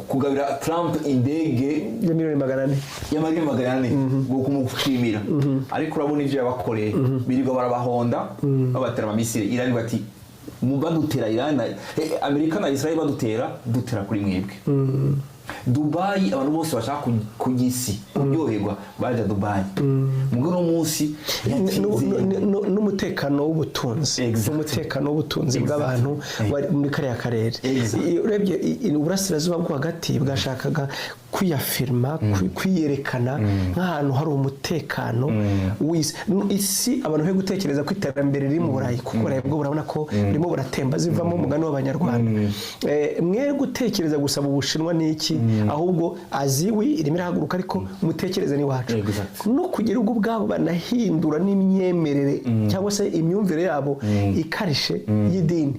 [SPEAKER 2] kugabira Trump indege
[SPEAKER 1] ya miliyoni
[SPEAKER 2] 400 bwo kumushimira ariko urabona ivyo yabakoreye birirwa barabahonda babatera amamisire Iran bati mubadutera Iran Amerika na Israel dutera kuri mwebwe Dubai abantu bose bashaka kugisi kuryoherwa baje Dubai mugoro munsi
[SPEAKER 1] n'umutekano w'ubutunzi bw'abantu muri kariya karere urebye uburasirazuba bwo hagati bwashakaga kwiyafirma kwiyerekana nk'ahantu hari umutekano isi abantu bari gutekereza ko iterambere riri mu Burayi kuko Burayi bwo burabona ko ririmo buratemba zivamo umugani w'abanyarwanda mwe gutekereza gusaba Ubushinwa n'iki ahubwo aziwi irimo irahaguruka ariko mutekereze ni wacu no kugira ubwo bwabo banahindura n'imyemerere cyangwa se imyumvire yabo ikarishe y'idini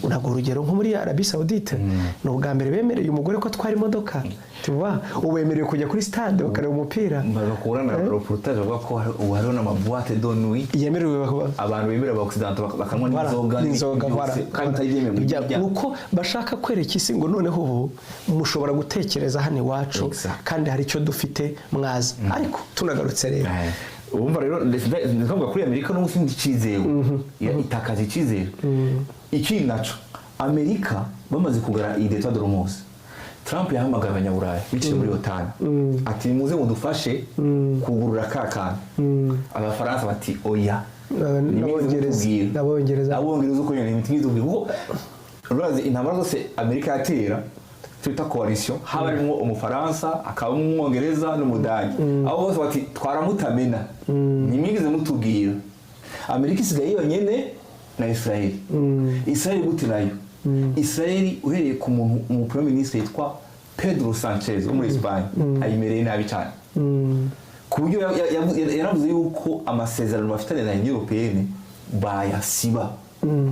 [SPEAKER 1] unago urugero nko muri Arabie Saoudite no bwa mbere bemereye umugore ko atwara imodoka tuba ubemerewe kujya kuri stade bakareba umupira
[SPEAKER 2] bagakurana reportage bavuga ko hariho n'amaboîte de nuit
[SPEAKER 1] yemerewe
[SPEAKER 2] abantu bemerera abaccident bakanywa n'inzoga kandi
[SPEAKER 1] yemerewe nuko bashaka kwereka isi ngo noneho ubu mushobora gutekereza hano iwacu kandi hari icyo dufite mwaza ariko tunagarutse rero
[SPEAKER 2] ubumva rero ndavuga kuri Amerika no musinzi cizewe itakaje icizere iki naco Amerika bamaze kugara ideta de Ramos Trump yahamagara abanyaburayi biciye muri OTAN ati muze mudufashe kugurura kakana abafaransa bati oya
[SPEAKER 1] n'abongereza
[SPEAKER 2] uko nyene imitizo bwo urazi intambara zose Amerika yatera twita coalition habarimo umufaransa akaba umwongereza n'umudage abo bose bati twaramutamena nimwigize mutubwira Amerika isigaye yonyene na Israel Israel gute nayo Israel uhereye ku muntu mu premier ministre yitwa Pedro Sanchez wo muri Espagne ayimereye nabi cyane ku buryo yaravuze yuko amasezerano bafitanye na Union Européenne bayasiba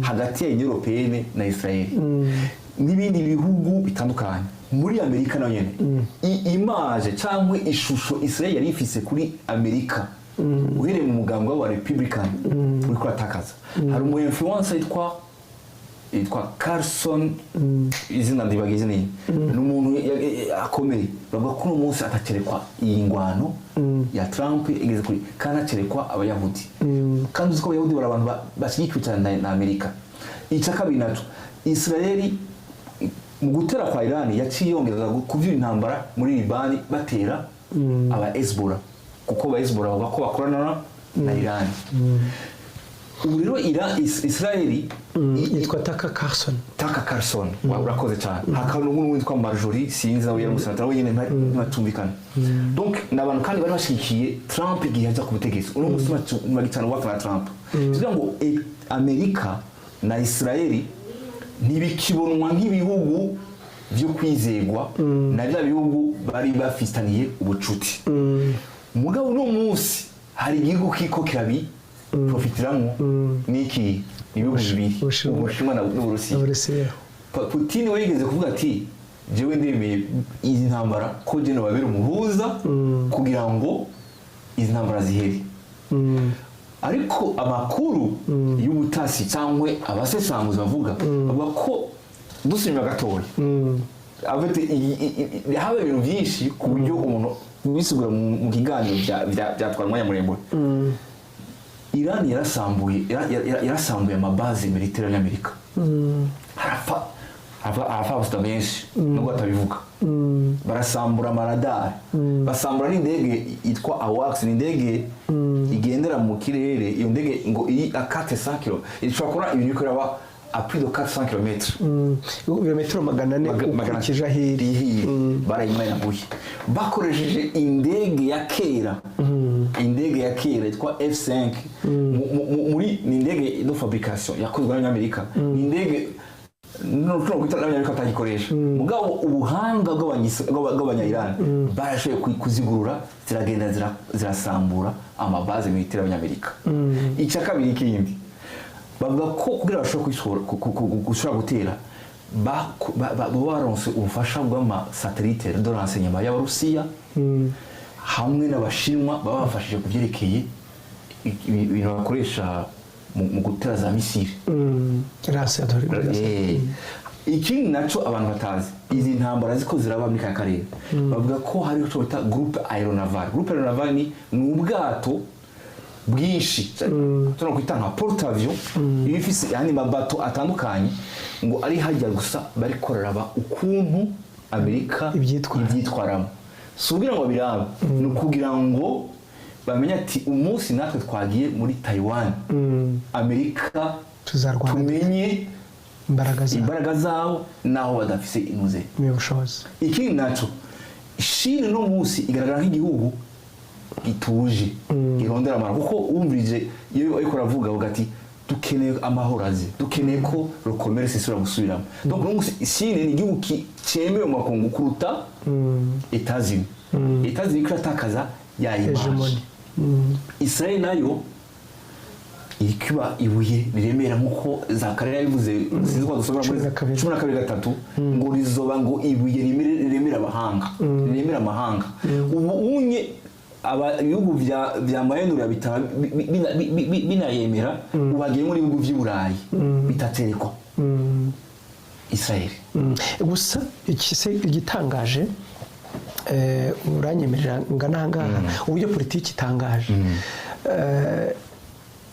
[SPEAKER 2] hagati ya Union Européenne na Israel n'ibindi bihugu bitandukanye muri Amerika nayo nyene image cyangwa ishusho Israel yari ifise kuri Amerika uhereye mu mugambo wa Republican uri kuratakaza hari umu influencer yitwa Carson izina ndibagize ni n'umuntu akomeye bavuga ko umunsi atacerekwa iyi ngwano ya Trump igeze kuri kanacerekwa abayahudi kandi uziko abayahudi barabantu bashyigikiwe cyane na Amerika icaka binacu Israeli mu gutera kwa Iran yaciye yongeza kuvyura intambara muri Liban batera aba Hezbollah kuko aba Hezbollah bavuga ko bakorana na Iran urero Israeli
[SPEAKER 1] yitwa Tucker Carlson
[SPEAKER 2] urakoze cyane hakaba n'umuntu witwa Marjorie sinzi nawe yaramusanata we nyine ntatumvikana donc nabantu kandi bari bashikiye Trump igihe aja ku butegetsi uno musuma magitano wa Trump tuvuga ngo Amerika na Israeli ntibikibonwa nk'ibihugu byo kwizegwa na bya bihugu bari bafitaniye ubucuti mugabo no munsi hari igihugu kiko kirabi profitiramo niki ibihugu bibiri Ubushinwa n'Uburusiya Putin wegeze kuvuga ati jewe ndemeye izi ntambara ko je no babera umuhuza kugira ngo izi ntambara zihere ariko amakuru y'ubutasi cyangwa abasesanguzi bavuga ko dusubira gatoya abete haba ibintu byinshi ku buryo umuntu bisugura mu kiganiro byatwara umwanya muremure Iran yarasambuye amabaze militaire y'Amerika harapfa abafasita benshi nubwo batabivuga barasambura amaradari basambura n'indege yitwa AWACS, ni indege igendera mu kirere. Iyo ndege ngo iri a 400 km ishobora gukora ibintu bikorera a plus de 400 km,
[SPEAKER 1] ibirometero 400 ukurikije ahiri.
[SPEAKER 2] Barayimayaguye bakoresheje indege ya kera, indege ya kera yitwa F5 muri ni indege de fabrication yakozwe n'Amerika. Ni indege no kwita n'Amerika atagikoresha, mugabo ubuhanga bw'abanya-Iran barashoboye kuzigurura ziragenda zirasambura amabaze militaire y'Abanyamerika. Icya kabiri kindi bavuga ko kugira bashobora gushobora gutera baronse ubufasha bw'amasatelite de renseignement y'Abarusiya hamwe n'Abashinwa babafashije kuvyerekeye ibintu bakoresha mu gutera za misile. Ikindi naco abantu batazi, izi ntambara ziko ziraba muri kaya karere bavuga ko hari icyo bita groupe aeronaval. Groupe aeronaval ni ubwato bwinshi tuno kwita nka porte-avions ibifise yani mabato atandukanye ngo ari hajya gusa bari korera ukuntu Amerika ibyitwaramo. Subira ngo biraba no kugira ngo bamenya ati umunsi natwe twagiye muri Taiwan, Amerika tumenye imbaraga zawo naho badafise inuze
[SPEAKER 1] n'ubushobozi.
[SPEAKER 2] Ikindi naco Chine no munsi igaragara nk'igihugu gituje irondera amahoro, kuko umvirije iyo ariko ravuga ugati dukeneye amahoro azi, dukeneye ko le commerce isura gusubiramo. Donc Chine ni igihugu cyemewe mu makungu kuruta États-Unis. États-Unis kiratakaza ya image. Israel nayo irikuba ibuye riremera nkuko Zakarera yabivuze, sinzi ko dusubira muri 12 ngo rizoba ngo ibuye riremera abahanga, riremera amahanga. Ubu unye ibihugu vya mayenura binayemera ubagiye muri bihugu vy'Uburayi bitaterekwa Israel.
[SPEAKER 1] Gusa ikise igitangaje uranyemerera ngananga uburyo politiki itangaje.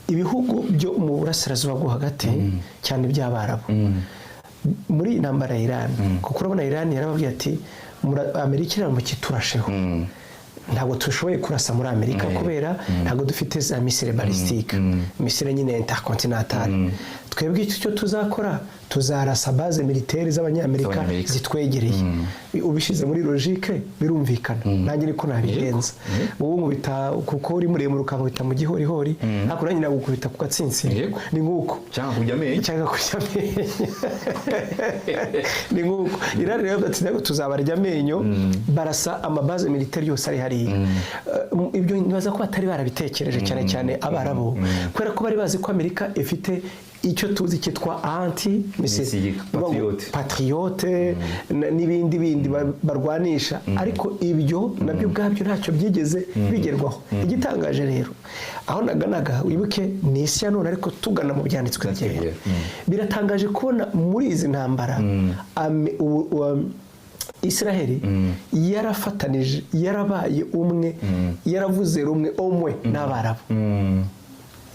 [SPEAKER 1] Ibihugu byo mu burasirazuba bwo hagati cyane by'Abarabu muri intambara ya Iran, kuko urabona Iran yarababwiye ati Amerika iri mu kiturasheho, ntabwo tushoboye kurasa muri Amerika kubera ntabwo dufite za misile balistique, misile nyine intercontinentale. Twebwe icyo tuzakora tuzarasa base militaire z'Abanyamerika zitwegereye. Ubishize muri logique birumvikana, nanjye niko nabigenza. Wowe nkubita kuko uri muremure ukabita mu gihorihori, ariko nanjye nagukubita ku gatsinsi. Ni nguko
[SPEAKER 2] cyangwa kujya amenye
[SPEAKER 1] ni nguko Iran rero ati ntabwo tuzabarya amenyo, barasa amabase militaire yose ari hariya. Ibyo nibaza ko batari barabitekereje cyane cyane Abarabu, kubera ko bari bazi ko Amerika ifite icyo tuzi cyitwa anti patriote n'ibindi barwanisha, ariko ibyo nabyo ubwabyo ntacyo byigeze bigerwaho. Igitangaje rero aho naganaga wibuke ni isi ya none, ariko tugana mu byanditswe byera biratangaje kubona muri izi ntambara Israeli yarafatanije, yarabaye umwe, yaravuze rumwe omwe n'Abarabu.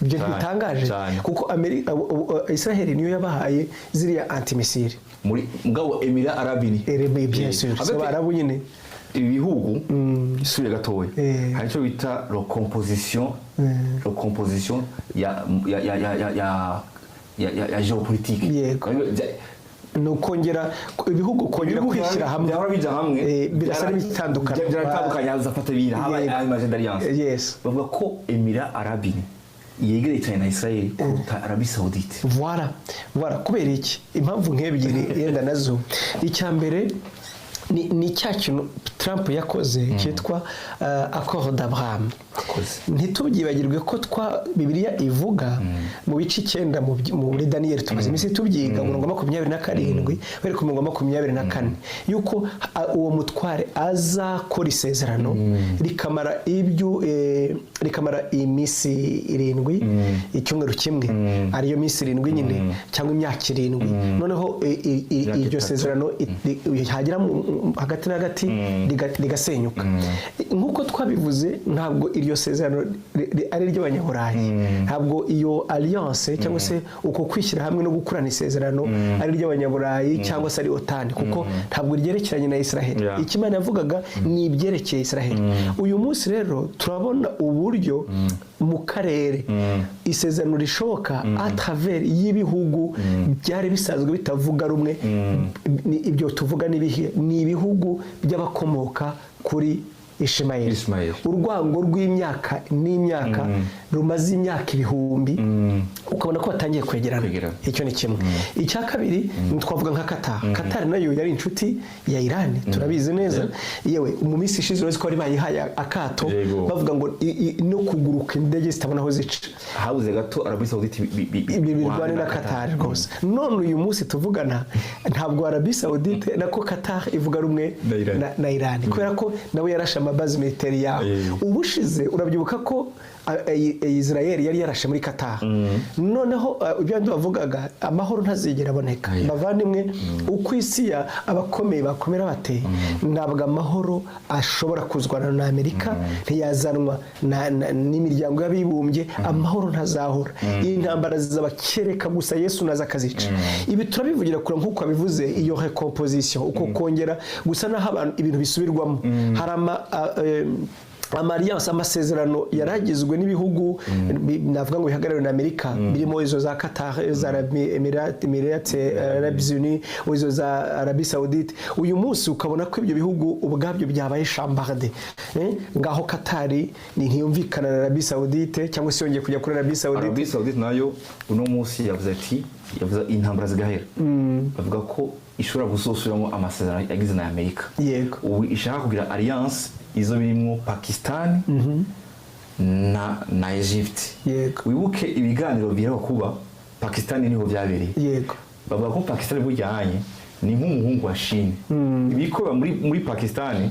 [SPEAKER 1] Ibyo ntitangaje kuko Israel niyo yabahaye ziriya antimisile
[SPEAKER 2] muri mugabo Emirats Arabes
[SPEAKER 1] bien sûr Abarabu nyine
[SPEAKER 2] ibihugu isubire gatoya hari cyo bita recomposition ya géopolitique.
[SPEAKER 1] No kongera ibihugu kongera kwishyira hamwe,
[SPEAKER 2] byarabija hamwe
[SPEAKER 1] birasa
[SPEAKER 2] bitandukanye azafata ibintu haba image d'alliance.
[SPEAKER 1] Yes,
[SPEAKER 2] bavuga ko Emirats Arabes yegereye cyane na Israel kuruta Arabie Saoudite.
[SPEAKER 1] Voilà kubera iki impamvu nk'ebyiri yenda nazo. Icyambere ni cya kintu Trump yakoze cyitwa accord d'Abraham. Ntitubyibagirwe ko Bibiliya ivuga mu bice 9 muri Daniel tumaze iminsi tubyiga umurongo 27 bari ku murongo 24 yuko uwo mutware azakora isezerano rikamara iminsi 7 icyumweru kimwe, ariyo minsi 7 nyine cyangwa imyaka 7. Noneho iryo sezerano hagira hagati na hagati rigasenyuka nk'uko twabivuze ntabwo iryo sezerano ari ry'abanyaburayi ntabwo iyo alliance cyangwa se uko kwishyira hamwe no gukurana isezerano ari ry'abanyaburayi cyangwa se ari OTAN kuko ntabwo ryerekeranye na Israel ikimana yavugaga ni ibyerekeye Israel uyu munsi rero turabona uburyo mu karere isezerano rishoboka a travers y'ibihugu byari bisanzwe bitavuga rumwe ibyo tuvuga ni ibihugu by'abakomoka kuri Ishmael urwango rw'imyaka n'imyaka rumaze imyaka ibihumbi ukabona ko batangiye kwegerana icyo ni kimwe icya kabiri twavuga nka Qatar nayo yari inshuti ya Iran turabizi neza yewe mu minsi ishize uretse ko bari bayihaye akato bavuga ngo no kuguruka indege zitabona aho zica
[SPEAKER 2] habuze gato Arabie Saoudite
[SPEAKER 1] birwane na Qatar rwose none uyu munsi tuvugana ntabwo Arabie Saoudite nako Qatar ivuga rumwe na Iran kubera ko nawe yarashe amabazi militari yaho ubushize urabyibuka ko Israel yari yarashe muri Qatar noneho ibyo bavugaga amahoro ntazigera aboneka bavandimwe uko isi abakomeye bakomera bate ntabwo amahoro ashobora kuzwana na Amerika ntiyazanwa n'imiryango y'abibumbye amahoro ntazahora intambara zizabakereka gusa Yesu naza akazica ibi turabivugira kure nk'uko abivuze iyo recomposition uko kongera gusa naho abantu ibintu bisubirwamo hari amalliance amasezerano yaragizwe n'ibihugu navuga ngo bihagarariwe na Amerika birimo izo za Qatar za Emirates Arabes Unis izo za Arabie Saoudite uyu munsi ukabona ko ibyo bihugu ubwabyo byabaye chambarde ngaho Qatar ni ntiyumvikana na Arabie Saoudite cyangwa se yongeye kujya kuri Arabie
[SPEAKER 2] Saoudite nayo uno munsi yavuze intambara zigahera bavuga ko ishobora gusosubiramo amasezerano yagize na Amerika
[SPEAKER 1] yego
[SPEAKER 2] ubu ishaka kugira alliance izo birimo Pakistan na Egypt
[SPEAKER 1] yego
[SPEAKER 2] wibuke ibiganiro bireba kuba Pakistan niho byabereye
[SPEAKER 1] yego
[SPEAKER 2] bavuga ko Pakistan bujyanye ni nk'umuhungu wa Chine ibikorwa muri Pakistan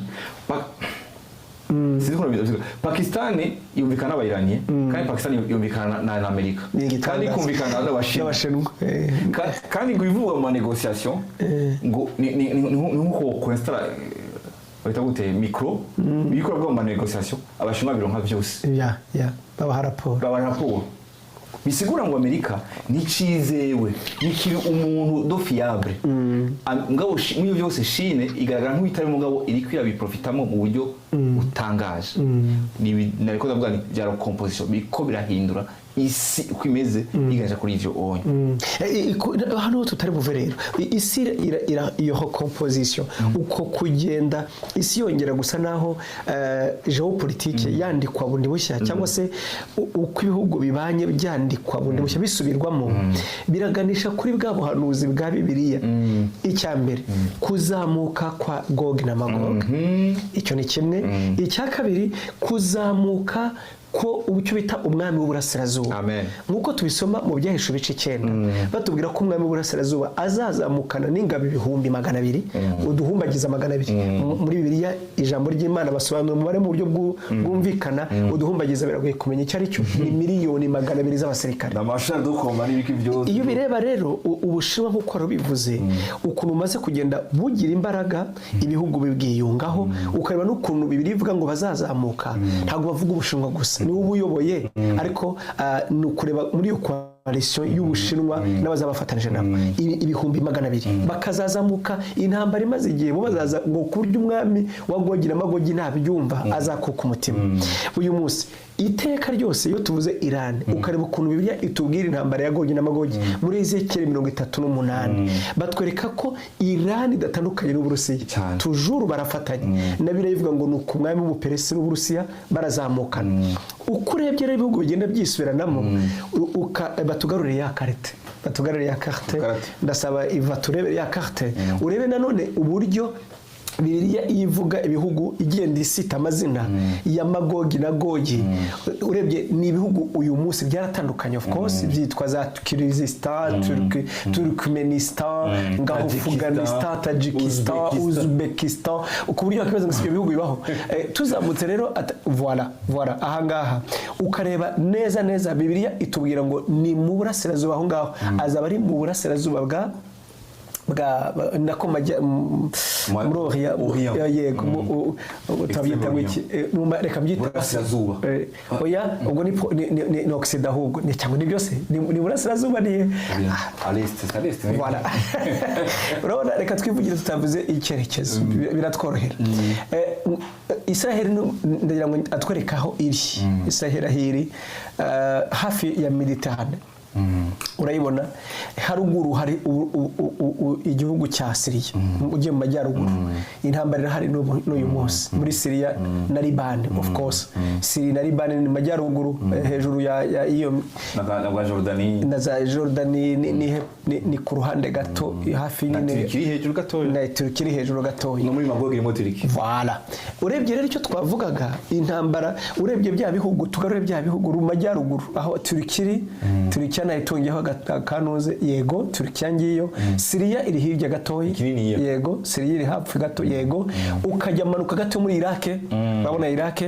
[SPEAKER 2] Pakistan yumvikana n'abayiraniye kandi Pakistan yumvikana na Amerika kandi kumvikana n'abashinwa kandi ngo bivuga mu negociation ngo ni nko kwestara bahita gute micro bikora bwo mu negociation abashinwa bironka byose
[SPEAKER 1] babaha raporo bisigura ngo Amerika nicizewe nikiri umuntu do fiable ngabo muri byose Chine igaragara nk'itari mugabo iri kwira biprofitamo mu buryo utangaje ni nariko ndavuga ni bya composition biko birahindura isi uko imeze igaje kuri ivyo onye hano tutari buve rero isi iyo composition uko kugenda isi yongera gusa naho geopolitique yandikwa bundi bushya cyangwa se uko ibihugu bibanye byandikwa bundi bushya bisubirwamo biraganisha kuri bwa buhanuzi bwa Bibiliya icyambere kuzamuka kwa Gog na Magog icyo ni kimwe icya kabiri kuzamuka ko ubucyo bita umwami w'uburasirazuba nkuko tubisoma mu byahisho bice 9 batubwira ko umwami w'uburasirazuba azazamukana n'ingabo 200,000 uduhumbagiza 200 muri Bibiliya ijambo ry'Imana basobanura umubare mu buryo bwumvikana uduhumbagiza biragoye kumenya icyo ari cyo ni miliyoni 200 z'abasirikare
[SPEAKER 2] namasha dukomba n'ibiki byose
[SPEAKER 1] iyo bireba rero ubushinwa nkuko rubivuze ukuntu umaze kugenda bugira imbaraga ibihugu bibwiyungaho ukareba n'ukuntu Bibiliya ivuga ngo bazazamuka ntabwo bavuga ubushinwa gusa ni ubuyoboye ariko nukureba muri yo coalition y'Ubushinwa n'abazabafatanije nabo ibihumbi 200 bakazazamuka intambara imaze igihe bo bazaza ngo kurya umwami wa Gogi na Magogi nabyumva azakuka umutima uyu munsi iteka ryose iyo tuvuze Iran ukareba ukuntu Bibiliya itubwira intambara ya Gogi na Magogi muri Ezekiel 38 batwereka ko Iran idatandukanye n'Uburusiya toujours barafatanye na Bibiliya ivuga ngo nuko umwami w'Ubuperesi n'Uburusiya barazamukana ukurebye rero ibihugu bigenda byisubiranamo batugaruriye ya carte ndasaba iva turebe ya carte urebe nanone uburyo Bibiliya ivuga ibihugu igenda isita amazina ya Magogi na Gogi urebye ni ibihugu uyu munsi byaratandukanye of course byitwa za Kyrgyzstan Turkmenistan ngaho Afghanistan Tajikistan Uzbekistan ku buryo akibaza ngo ibihugu bibaho tuzamutse rero voilà ahangaha ukareba neza Bibiliya itubwira ngo ni mu burasirazuba aho ngaho azaba ari mu burasirazuba nako majya muri Orient yego tabyita wiki reka byita
[SPEAKER 2] burasirazuba
[SPEAKER 1] oya ubwo ni Occident ahubwo ni cyangwa ni byose ni burasirazuba ni
[SPEAKER 2] Aleste
[SPEAKER 1] voilà urabona reka twivugire tutavuze icyerekezo biratworohera Israel ndagira ngo atwereka aho iri Israel ahiri hafi ya Mediterane urayibona haruguru hari igihugu cya Syria ugiye mu majyaruguru intambara irahari n'uyu munsi muri Syria na Liban of course Syria na Liban ni majyaruguru hejuru ya iyo
[SPEAKER 2] na Jordani
[SPEAKER 1] na za Jordani ni ku ruhande gato hafi nyine
[SPEAKER 2] kiri hejuru gato
[SPEAKER 1] na Turkiri hejuru gato
[SPEAKER 2] no muri Magog irimo Turkiri
[SPEAKER 1] voilà urebye rero icyo twavugaga intambara urebye bya bihugu tugarure bya bihugu mu majyaruguru aho Turkiri na itongeho kanoze yego Turkiya ngiyo Syria iri hirya gato yego Syria iri hafi gato yego ukajya manuka gato muri Iraq babona Iraq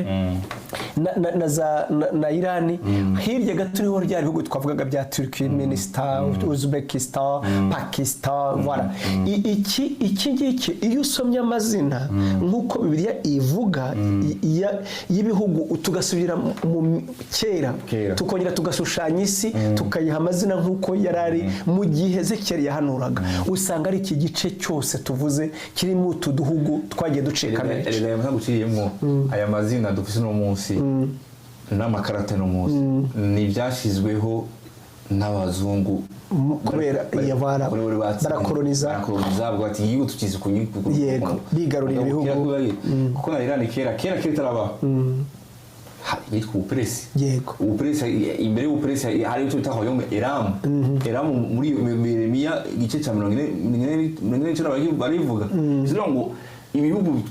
[SPEAKER 1] na Iran hirya gato niho rya bihugu twavugaga bya Turkmenistan Uzbekistan Pakistan voilà iki ngiki iyo usomye amazina nkuko Bibiliya ivuga y'ibihugu tugasubira mu kera tukongera tugashushanya isi tukayiha amazina nkuko yarari mu gihe Ezekiel yahanuraga usanga ari iki gice cyose tuvuze kirimo utuduhugu twagiye ducika menshi
[SPEAKER 2] rero ntaguciyemo aya mazina dufise no munsi n'amakarata no munsi ni byashizweho n'abazungu
[SPEAKER 1] kubera yabara barakoloniza
[SPEAKER 2] bwati yigo tukizi kunyiko
[SPEAKER 1] yego bigarurira ibihugu
[SPEAKER 2] kuko na Iran kera taraba yitwa ubuperesi
[SPEAKER 1] yego
[SPEAKER 2] ubuperesi imbere y'ubuperesi hari icyo bitaho yo Eram muri Yeremiya igice cya 40 barivuga zira ngo ibihugu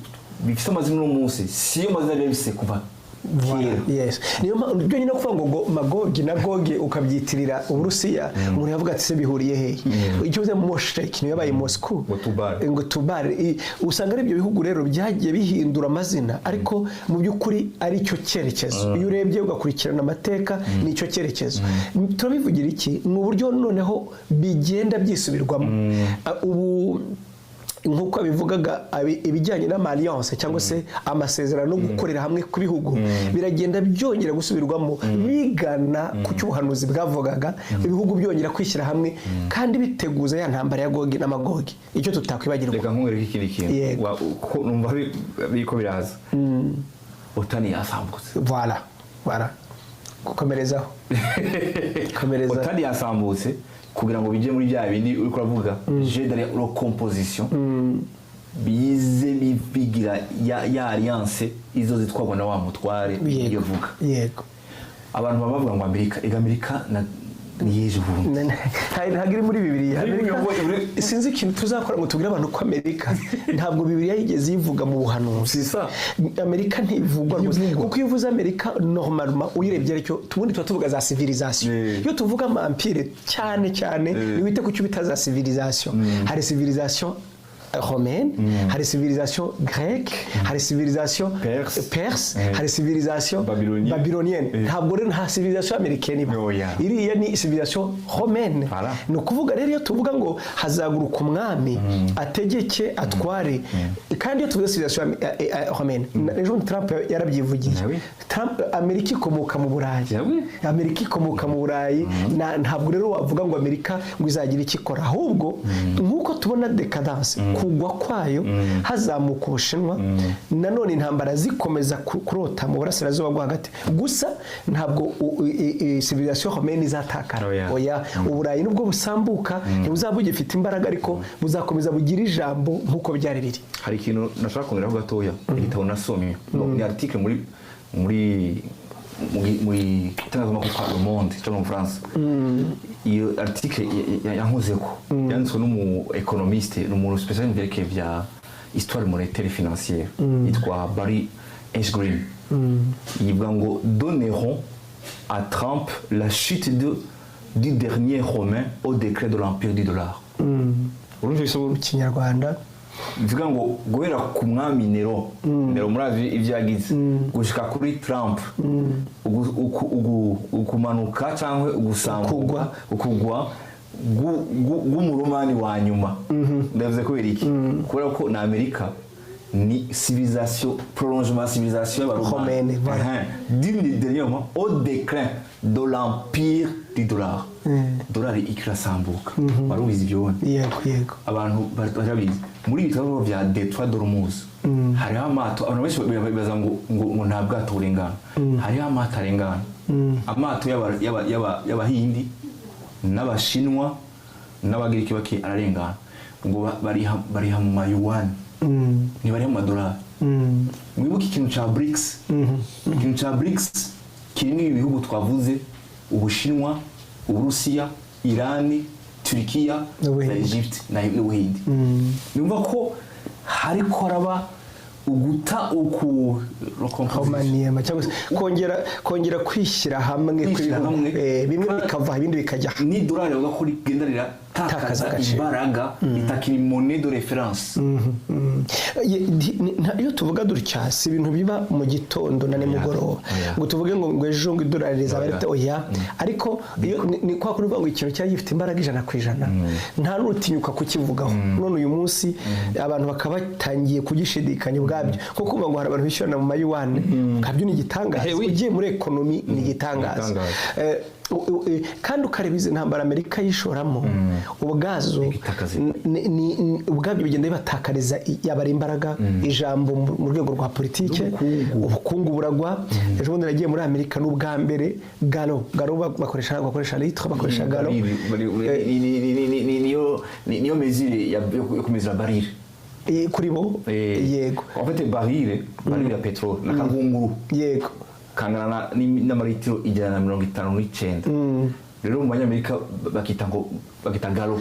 [SPEAKER 2] bifite amazina no munsi siyo mazina bise kuva
[SPEAKER 1] yes niyo byo nyine kuvuga ngo Magog na Gog ukabyitirira Uburusiya umuntu yavuga ati se bihuriye he icyo uze Moshek niyo yabaye Moscow ngo Tubar usanga ari ibyo bihugu rero byagiye bihindura amazina ariko mu byukuri ari cyo cyerekezo iyo urebye ugakurikirana amateka nicyo cyerekezo turabivugira iki mu buryo noneho bigenda byisubirwamo ubu nkuko bivugaga ibijyanye n'alliance cyangwa se amasezerano no gukorera hamwe ku bihugu biragenda byongera gusubirwamo bigana ku cyubuhanuzi bwavugaga ibihugu byongera kwishyira hamwe kandi biteguza ya ntambara ya Gog na Magog icyo tutakwibagirwa
[SPEAKER 2] reka nkwereke ikindi kintu numva biko biraza Otani yasambutse
[SPEAKER 1] voilà gukomerezaho
[SPEAKER 2] Otani yasambutse kugira ngo bijye muri bya bindi uri kuravuga je de la recomposition bize bigira ya alliance izo zitwagwa na wa mutware iyo vuga
[SPEAKER 1] yego
[SPEAKER 2] abantu bavuga ngo Amerika na niyeje bundi
[SPEAKER 1] ntagiri muri Bibiliya sinzi ikintu tuzakora ngo tugire abantu ko Amerika ntabwo Bibiliya yigeze yivuga mu buhanuzi Amerika ntivugwa kuko iyo uvuze Amerika normalement uyirebye cyo tubundi tuvuga za civilisation iyo tuvuga empire cyane niwite ku cyo bita za civilisation hari civilisation romaine, hari civilisation grecque, hari civilisation perse, hari civilisation babylonienne. Ntabwo rero nta civilisation américaine iba. Iriya ni civilisation romaine. No kuvuga rero iyo tuvuga ngo hazaguruka umwami ategeke atware kandi iyo tuvuga civilisation romaine. Ejo Trump yarabyivugiye. Trump Amerika ikomoka mu Burayi. Amerika ikomoka mu Burayi ntabwo rero wavuga ngo Amerika ngo izagira ikikora ahubwo nkuko tubona decadence kugwa kwayo hazamuka Ubushinwa nanone intambara zikomeza kurota mu burasirazuba bwo hagati gusa ntabwo civilisation romaine izatakara oya Uburayi nubwo busambuka ntibuzaba bugifite imbaraga ariko buzakomeza bugira ijambo nkuko byari biri.
[SPEAKER 2] Hari ikintu nashaka kongeraho gatoya igitabo nasomye ni article muri itangazamakuru kwa Le Monde cyo mu France. Iyo article yankozeko yanditswe n'umu économiste n'umuntu spécialiste vya histoire monétaire et financière yitwa Barry Eschgreen. Yivuga ngo donneront à Trump la chute du dernier romain au décret de l'empire du dollar. Urumva bisobanura
[SPEAKER 1] mu Kinyarwanda
[SPEAKER 2] bivuga ngo guhera ku mwami Nero murazi ibyagize gushika kuri Trump ukumanuka cyangwa ukugwa bw'umuromani wa nyuma ndavuze kubera iki kubera ko na Amerika ni civilisation prolongement civilisation
[SPEAKER 1] romaine
[SPEAKER 2] dernièrement au déclin de l'empire du dollar dollar ikirasambuka barubizi ibyo wone
[SPEAKER 1] yego
[SPEAKER 2] abantu barabizi muri bitabo bya Detroit d'Ormuz hari amato abantu benshi bibaza ngo nta bwato burengana hari amato arengana amato y'abahindi n'abashinwa n'abagiriki bake ararengana ngo bariha mu mayuan ni bari mu madolari mwibuke ikintu ca BRICS kirimo ibihugu twavuze Ubushinwa Uburusiya Irani Turkiya na Egypt na Ubuhindi numva ko hariko raba uguta
[SPEAKER 1] Romania cyangwa kongera kwishyira hamwe bimwe bikava ibindi bikajya
[SPEAKER 2] ni dolari bagakora igendanira takaza imbaraga itakiri monnaie de référence
[SPEAKER 1] iyo tuvuga dutya si ibintu biba mu gitondo na nimugoroba ngo tuvuge ngo ejo ngo idolari rizaba rite oya ariko ni kwa kuvuga ngo ikintu cyari gifite imbaraga 100% nta n'utinyuka kukivugaho none uyu munsi abantu bakaba batangiye kugishidikanya ubwabyo kuko kuvuga ngo hari abantu bishyurana mu mayuan kabyo ni igitangaza ugiye muri economy ni igitangaza kandi ukareba izi ntambara Amerika yishoramo ubwazo ubwabyo bigenda bibatakariza yabara imbaraga ijambo mu rwego rwa politike ubukungu buragwa ejo bundi nagiye muri Amerika n'ubwa mbere galo bakoresha litre bakoresha galo
[SPEAKER 2] niyo mesure yo kumezera baril
[SPEAKER 1] kuri bo yego
[SPEAKER 2] en fait baril ya petrol na kagunguru
[SPEAKER 1] yego
[SPEAKER 2] kangana n'amaritiro 159 rero mu banyamerika bakita galo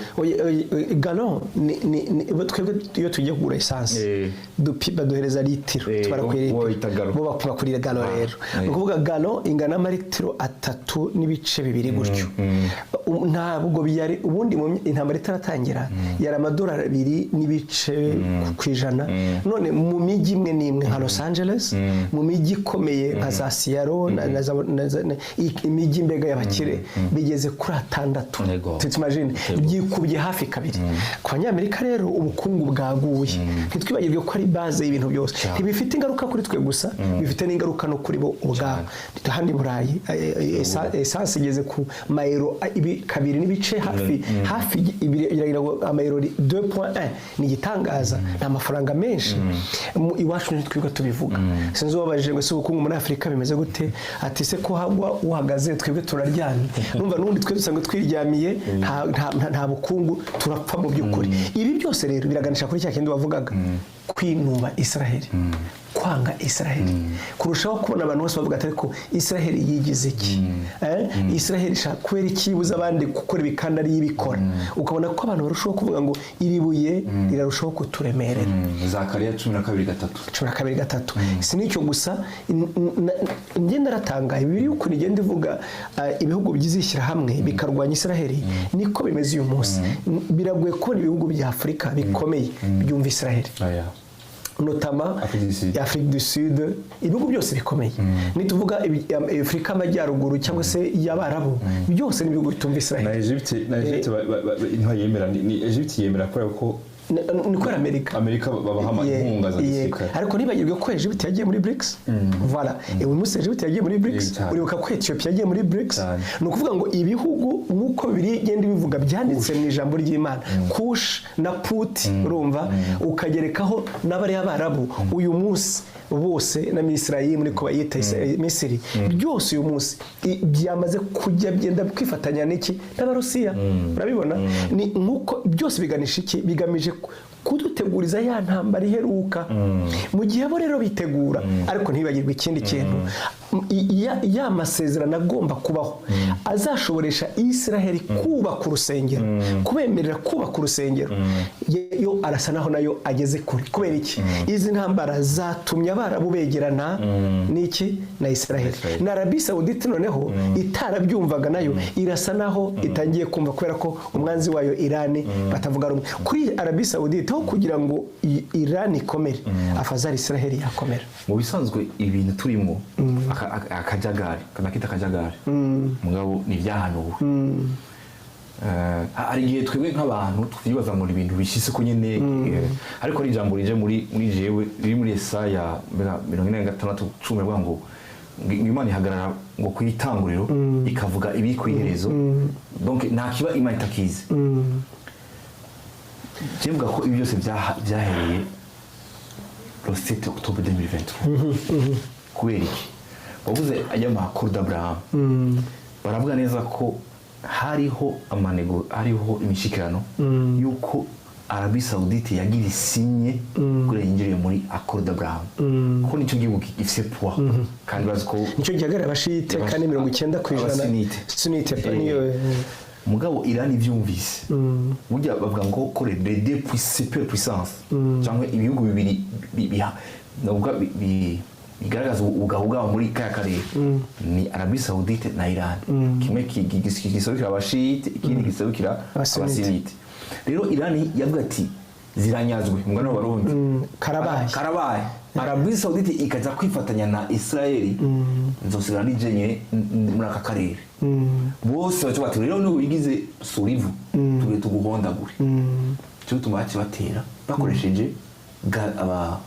[SPEAKER 1] galo ni twebwe iyo tugiye kugura essence baduhereza litiro bo bakura kuri galo rero ni ukuvuga galo ingana n'amaritiro 3.2 gutyo ntabwo biyari ubundi mu intambara itaratangira yari amadolari 2.5 kwijana none mu mijyi imwe n'imwe nka Los Angeles mu mijyi ikomeye nka za Seattle na imijyi mbega y'abakire bigeze kuri 6 tutimagine byikubye hafi kabiri ku banyamerika rero ubukungu bwaguye ntitwibagirwe ko ari base y'ibintu byose ntibifite ingaruka kuri twe gusa bifite n'ingaruka no kuri bo ubwabo handi Burayi essence igeze ku mayero 2.5 hafi iragira amayero 2.1 ni gitangaza nta mafaranga menshi iwacu ntitwiga tubivuga sinzi wabajije ngo se ubukungu muri Afrika bimeze gute ati se ko hagwa uhagaze twebwe turaryamye numva nundi twe dusanga twiryamiye nta bukungu turapfa mu by'ukuri ibi byose rero biraganisha kuri cya kindi bavugaga kwinuba Israeli kwanga Israeli kurushaho kubona abantu bose bavuga atari ko Israeli yigize iki Israeli shaka kwera ikibuza abandi gukora ibikanda ari ibikora ukabona ko abantu barushaho kuvuga ngo iribuye rirarushaho kuturemerera
[SPEAKER 2] Zakariya 12:3
[SPEAKER 1] sinicyo gusa ngenda ratangaye bibiri uko nigenda ivuga ibihugu byizishyira hamwe bikarwanya Israeli niko bimeze uyu munsi biragoye ko ibihugu bya Afrika bikomeye byumva Israeli notama Afrique du Sud ibihugu byose bikomeye nituvuga Afrika amajyaruguru cyangwa se y'Abarabu byose n'ibihugu bitumva Israeli
[SPEAKER 2] na Egypt ntayemera ni Egypt yemera ko
[SPEAKER 1] niko Amerika
[SPEAKER 2] babaha inkunga za gisirikare
[SPEAKER 1] ariko nibagirwe ko Egypt yagiye muri BRICS voilà uyu munsi Egypt yagiye muri BRICS uribuka ko Ethiopia yagiye muri BRICS no kuvuga ngo ibihugu nkuko biri genda bivuga byanditse mu ijambo ry'Imana Kush na Put urumva ukagerekaho n'abari y'Abarabu uyu munsi bose na Misraim muri ko bayita Misiri byose uyu munsi byamaze kujya byenda kwifatanya n'iki n'Abarusiya urabibona ni nkuko byose biganisha iki bigamije kuduteguriza ya ntambara iheruka mu gihe bo rero bitegura ariko ntibagirwe ikindi kintu ya masezerano agomba kubaho azashoboresha Israeli kubaka urusengero kubemerera kubaka urusengero yo arasa naho nayo ageze kure kubera iki izi ntambara zatumye Abarabu begerana n'iki na Israeli na Arabie Saoudite noneho itarabyumvaga nayo irasa naho itangiye kumva kubera ko umwanzi wayo Irani batavuga rumwe kuri Arabie Saoudite aho kugira ngo Irani ikomere afazari Israeli yakomera
[SPEAKER 2] mu bisanzwe ibintu turimo akajagari kanakita akajagari mugabo ni byahanuwe hari igihe twebwe nk'abantu twibaza muri ibintu bishise ko nyene ariko ari ijambo rije muri jewe riri muri Yesaya 46:10 bivuga ngo Imana ihagarara ngo kwitanguriro ikavuga ibiri kwiherezo donc nta kiba Imana itakize Jemvuga ko ibi byose byahereye le 7 octobre 2023 kubera iki bavuze ajya makuru d'Abraham baravuga neza ko hariho hariho imishikirano yuko Arabie Saoudite yagira isinye kuri yinjiriye muri accord d'Abraham ko nicyo gihugu gifise poids kandi bazi ko
[SPEAKER 1] nicyo gihagarara abashite kandi 90% sunite niyo
[SPEAKER 2] mugabo Iran ivyumvise burya bavuga ngo kore les deux puissances cyangwa ibihugu bibiri bigaragaza ugahuga muri kaya karere ni Arabie Saoudite na Iran kimwe giserukira abashite ikindi giserukira abasunite rero Iran yavuga ati ziranyazwe mugano w'abarundi karabaye Arabie Saoudite ikaza kwifatanya na Israeli nzosigara nijenye muri aka karere bose bacho bati rero no bigize surivu tugiye tuguhondagure cyo tumaci batera bakoresheje aba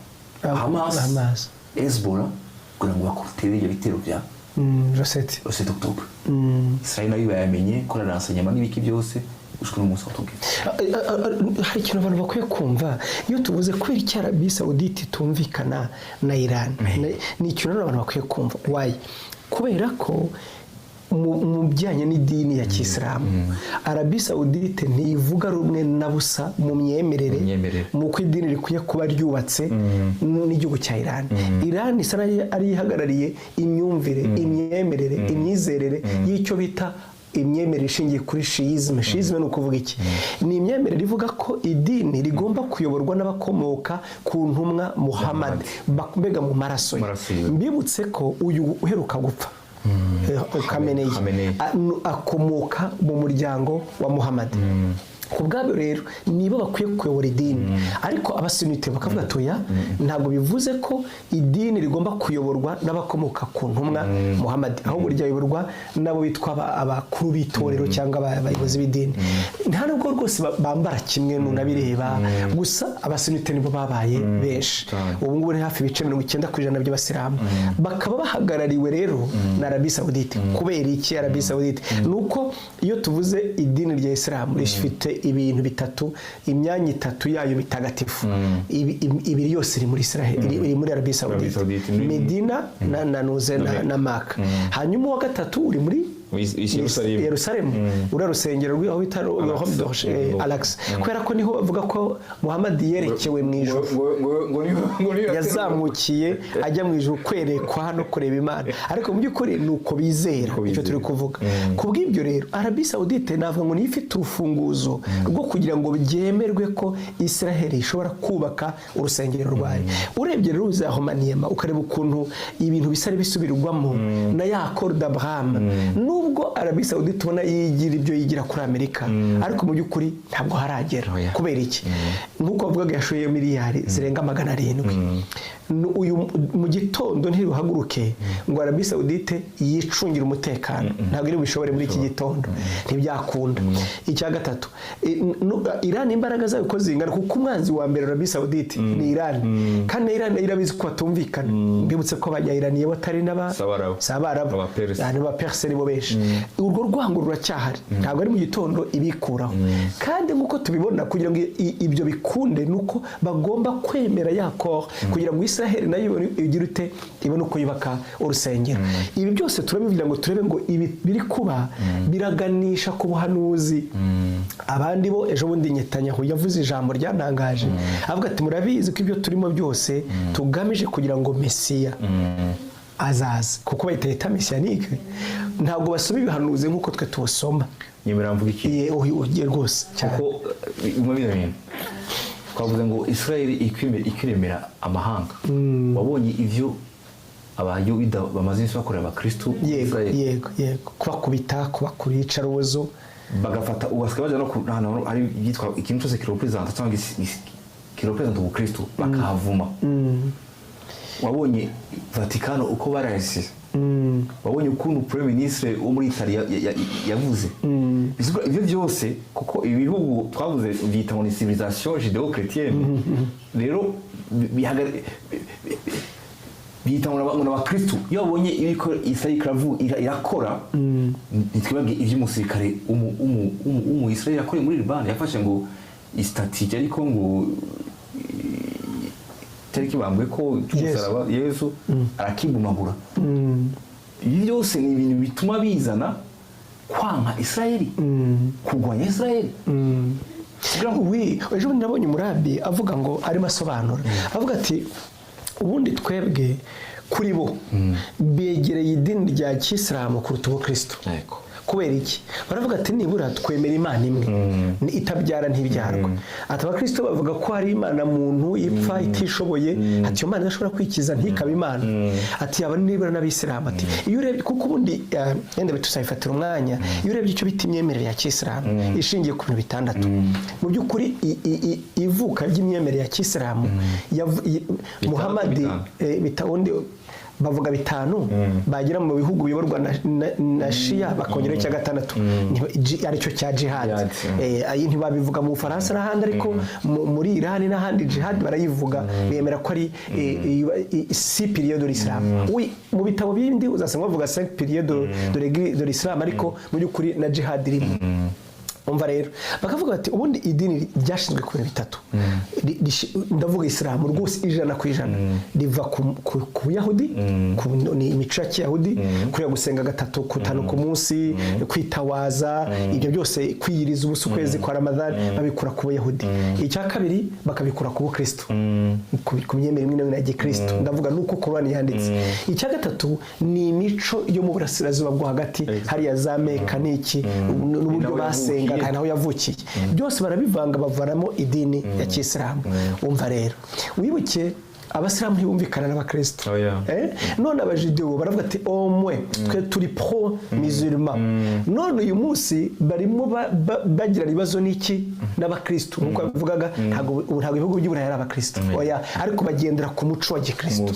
[SPEAKER 2] Hamas Hezbollah kugira ngo bakotere ibyo bitero bya
[SPEAKER 1] Rosette
[SPEAKER 2] Octobre Israel nayo yamenye ko raransanyama n'ibiki byose ushwe n'umunsi watubwiye
[SPEAKER 1] hari ikintu abantu bakwiye kumva iyo tuvuze kubera icyo Arabie Saoudite tumvikana na Iran ni ikintu abantu bakwiye kumva why kubera ko mu byanye n'idini ya Kisilamu Arabie Saoudite ntivuga rumwe na busa mu myemerere mu ko idini rikuye kuba ryubatse n'igihugu cya Iran Iran isa ari ihagarariye imyumvire imyemerere imyizerere y'icyo bita imyemerere ishingiye kuri Shiism ni ukuvuga iki ni imyemerere ivuga ko idini rigomba kuyoborwa n'abakomoka ku ntumwa Muhammad mbega mu maraso mbibutse ko uyu uheruka gupfa Khamenei akomoka mu muryango wa Muhammad kubwabo rero nibo bakwiye kuyobora idini ariko abasunite bakavuga toya ntabwo bivuze ko idini rigomba kuyoborwa n'abakomoka ku ntumwa Muhammad ahubwo ryayoborwa nabo bitwa abakuru b'itorero cyangwa abayobozi b'idini nta nubwo rwose bambara kimwe nunabireba gusa abasunite nibo babaye benshi ubu ngubu ni hafi ibice 90% by'abasilamu bakaba bahagarariwe rero na Arabie Saoudite kubera iki Arabie Saoudite nuko iyo tuvuze idini rya Islam rifite ibintu bitatu imyanya itatu yayo bitagatifu ibiri yose iri muri Israel iri muri Arabie Saoudite Medina na Maka hanyuma wa gatatu uri muri Yerusalemu urarusengero rw'aho bita Alex kubera ko niho bavuga ko Muhammad yerekewe mu ijuru yazamukiye ajya mu ijuru kwerekwa no kureba Imana ariko mu by'ukuri nuko bizera icyo turi kuvuga kubw'ibyo rero Arabie Saoudite navuga ngo nifite urufunguzo rwo kugira ngo byemerwe ko Israel ishobora kubaka urusengero rwayo urebye rero uzahomaniyema ukareba ukuntu ibintu bisari bisubirwamo na ya accord d'Abraham nubwo Arabie Saoudite tubona yigira ibyo yigira kuri Amerika ariko mu by'ukuri ntabwo haragera kubera iki nkuko bavuga yashoye miliyari zirenga 700 uyu mu gitondo ntiruhaguruke ngo Arabie Saoudite yicungira umutekano ntabwo iri bishobore muri iki gitondo ntibyakunda icya gatatu Iran imbaraga zayo ko zingana kuko umwanzi wa mbere Arabie Saoudite ni Iran kandi Iran irabizi ko batumvikana mbibutse ko abanya-Iraniye batari n'abarabu Perse nibo benshi urwo rwango ruracyahari ntabwo ari mu gitondo ibikuraho kandi nkuko tubibona kugira ngo ibyo bikunde nuko bagomba kwemera yakora kugira ngo Israel nayo igira ute ibone uko yubaka urusengero ibi byose turabivuga ngo turebe ngo ibi biri kuba biraganisha ku buhanuzi abandi bo ejo bundi Netanyahu yavuze ijambo ryanangaje avuga ati murabizi ko ibyo turimo byose tugamije kugira ngo Mesiya azaza kuko bayita messianique ntabwo basoma ibihanuze nkuko twe tubusoma
[SPEAKER 2] nyemera mvuga iki
[SPEAKER 1] ugiye rwose
[SPEAKER 2] kuko mu bintu twavuze ngo Israel ikwiremera amahanga wabonye ivyo abayuda bamaze bakorera abakristo
[SPEAKER 1] yego kubakubita kubakurica ruzo
[SPEAKER 2] bagafata ugasika baje no hano ari yitwa ikintu cyose kirepresenta cyangwa kirepresenta ubukristo bakahavuma wabonye Vatikano uko barayise wabonye ukuntu Premier Ministre wo muri Italia yavuze ibyo byose kuko ibihugu twavuze byita ngo ni civilisation judéo-chrétienne rero bita ngo n'abakristo iyo babonye ibiko Israel irakora ntitwibage iby'umusirikare Israel yakoreye muri Liban yafashe ngo istatike ariko ngo tariki bambwe ko cy'umusaraba Yesu arakibumagura ibi byose ni ibintu bituma bizana kwanka Israeli kurwanya Israeli
[SPEAKER 1] ejo nabonye umurabi avuga ngo arimo asobanura avuga ati ubundi twebwe kuri bo begereye idini rya Kisilamu kuruta ubukristo kubera iki baravuga ati nibura twemera Imana imwe itabyara ntibyarwa ati abakristo bavuga ko hari Imana muntu ipfa itishoboye ati iyo Imana idashobora kwikiza ntikaba Imana ati aba nibura n'abisilamu ati iyo urebye kuko ubundi yenda bitusayifatira umwanya iyo urebye icyo bita imyemerere ya Kisilamu ishingiye ku bintu bitandatu mu by'ukuri ivuka ry'imyemerere ya Kisilamu Muhammad bitawundi bavuga bitanu bagira mu bihugu biyoborwa na Shia bakongera icya gatandatu aricyo cya jihad ntibabivuga mu Faransa n'ahandi ariko muri Iran n'ahandi jihad barayivuga bemera ko ari 6 périodes de l'islam mu bitabo bindi uzasanga bavuga 5 périodes de l'islam ariko mu by'ukuri na jihad irimo umva rero bakavuga bati ubundi idini ryashinzwe ku bintu bitatu ndavuga Islamu rwose 100% riva ku Yahudi ni imico ya Kiyahudi kuriya gusenga gatatu kutano ku munsi kwitawaza ibyo byose kwiyiriza ubusa ukwezi kwa Ramadhan babikura ku Yahudi icya kabiri bakabikura ku Kristo ku myemere imwe ya Gikristo ndavuga nuko Qur'an yanditse icya gatatu ni imico yo mu burasirazuba bwo hagati hariya za Meka niki n'uburyo basenga naho yavukiye byose barabivanga bavaramo idini ya Kisilamu umva rero wibuke abasilamu ntibumvikana n'abakristo none abajideo baravuga ati omwe twe turi pro musulman none uyu munsi barimo bagira ibibazo n'iki n'abakristo nkuko bavugaga ntago ibihugu by'Uburayi ari abakristo oya ariko bagendera ku muco wa Gikristo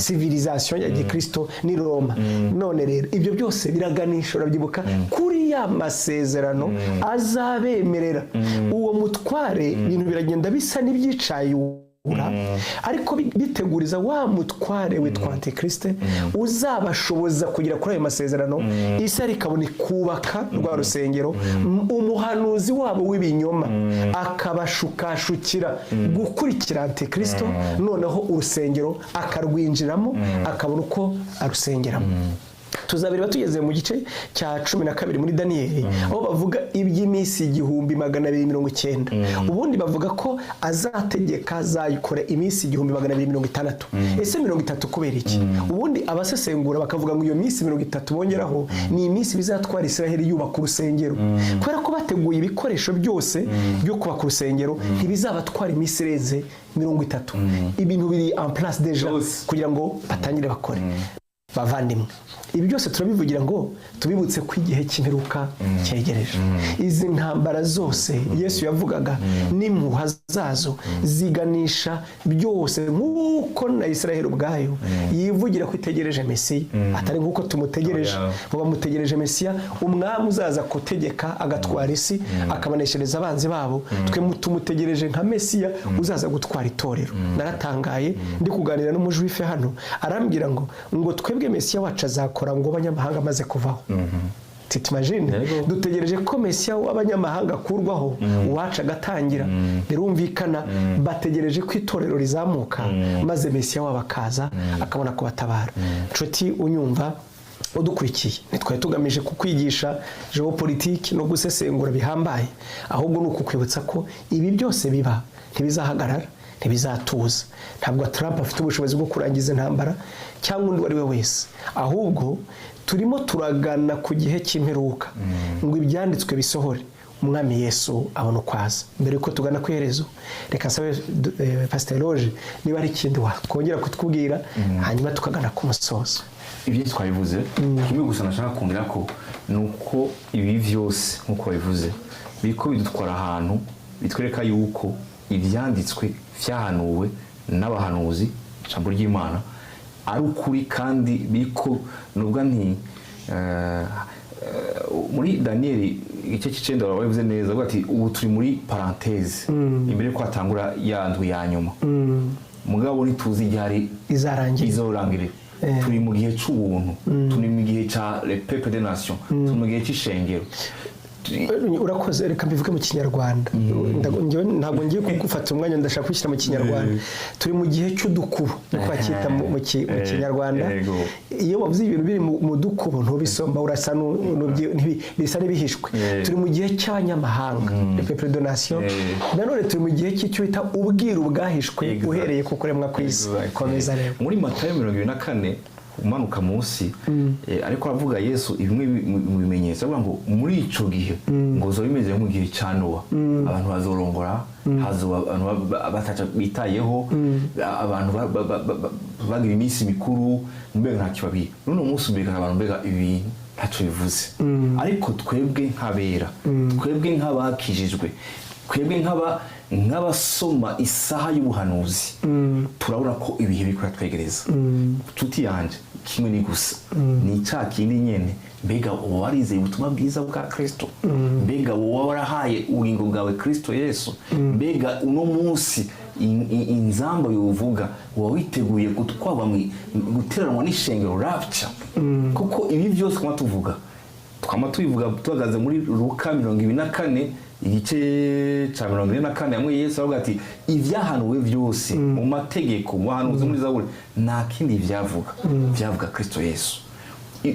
[SPEAKER 1] civilisation ya Gikristo ni Roma none rero ibyo byose biraganisha urabyibuka kuri ya masezerano azabemerera uwo mutware ibintu biragenda bisa n'ibyicaye ariko biteguriza wa mutware witwa Antikriste uzabashoboza kugira kuri ayo masezerano isi rikabona kubaka rwa rusengero umuhanuzi wabo w'ibinyoma akabashukashukira gukurikira Antikristo noneho urusengero akarwinjiramo akabona uko arusengeramo tuzabireba tugeze mu gice cya 12 muri Daniyeli aho bavuga iby'iminsi 1290 ubundi bavuga ko azategeka azayikora iminsi 1260 ese 30 kubera iki ubundi abasesengura bakavuga ngo iyo minsi 30 bongeraho ni iminsi bizatwara Israeli yubaka urusengero kubera ko bateguye ibikoresho byose byo kubaka urusengero ntibizabatwara iminsi ireze 30 ibintu biri en place déjà kugira ngo batangire bakore bavandimwe ibi byose turabivugira ngo tubibutse ko igihe cy'imperuka cyegereje izi ntambara zose Yesu yavugaga n'impuha zazo ziganisha byose nk'uko na Israel ubwayo yivugira ko itegereje Mesiya atari nk'uko tumutegereje bo bamutegereje Mesiya umwami uzaza kutegeka agatwara isi akabaneshereza abanzi babo twe tumutegereje nka Mesiya uzaza gutwara itorero naratangaye ndi kuganira n'umujuife hano arambwira ngo twebwe Mesiya wacu azakora ngo abanyamahanga maze kuvaho titimagine dutegereje ko Mesiya w'abanyamahanga kurwaho uwaca gatangira birumvikana bategereje ko itorero rizamuka maze Mesiya wabakaza akabona kubatabara nshuti unyumva udukurikiye nitwaye tugamije kukwigisha geopolitike no gusesengura bihambaye ahubwo nukukwibutsa ko ibi byose biba ntibizahagarara ntibizatuza ntabwo Trump afite ubushobozi bwo kurangiza intambara cyangwa undi wari we wese ahubwo turimo turagana ku gihe cy'imperuka ngo ibyanditswe bisohore umwami Yesu abona ukwaza mbere yuko tugana ku iherezo reka sabe Pastor Loge niba ari ikindi wakongera kutubwira hanyuma tukagana ku musozo
[SPEAKER 2] ibyo twabivuze kimwe gusa nashaka kumira ko nuko ibi byose nkuko babivuze biko bidutwara ahantu bitwereka yuko ibyanditswe byahanuwe n'abahanuzi ijambo ry'Imana ari ukuri kandi biko nubwo nti muri Daniel igice cy'icenda bavuze neza avuga ati ubu turi muri parenthèse imbere ko atangura yandwi ya nyuma mugabo ntituzi igihari izorangire turi mu gihe cy'ubuntu turi mu gihe cya le peuple des nations turi mu gihe cy'ishengero
[SPEAKER 1] urakoze reka mbivuge mu kinyarwanda ntabwo ngiye kugufata umwanya ndashaka kwishyira mu kinyarwanda turi mu gihe cy'udukubo niko bacyita mu kinyarwanda iyo wavuze ibintu biri mu dukubo ntubisomba urasa bisa n'ibihishwe turi mu gihe cy'abanyamahanga le peuple de nation nanone turi mu gihe cy'icyo bita ubwiru bwahishwe uhereye ku kuremwa kw'isi komeza rero
[SPEAKER 2] muri Matayo 24 umanuka munsi ariko avuga Yesu ibimwe mu bimenyetso avuga ngo muri ico gihe ngo zo bimeze mu gihe cya Noa abantu bazorongora hazo abantu bataca bitayeho abantu bagira iminsi mikuru mbega nta kibabi none umunsi mbega abantu mbega ibintu ntaco bivuze ariko twebwe nk'abera twebwe nk'abakijijwe twebwe nk'abasoma isaha y'ubuhanuzi turabura ko ibihe bikora twegereza tuti yanje kimwe ni gusa ni cya kindi nyene mbega warizeye ubutumwa bwiza bwa Kristo mbega warahaye ubugingo bwawe Kristo Yesu mbega uno munsi inzamba yuvuga wawiteguye gutwaba guteranwa n'ishengero rapture kuko ibi byose kuma tuvuga tubivuga tuhagaze muri Luka 24 igice cya 44 yamwe Yesu avuga ati ibyahanuwe byose mu mategeko muhanuzi muri Zaburi nta kindi byavuga Kristo Yesu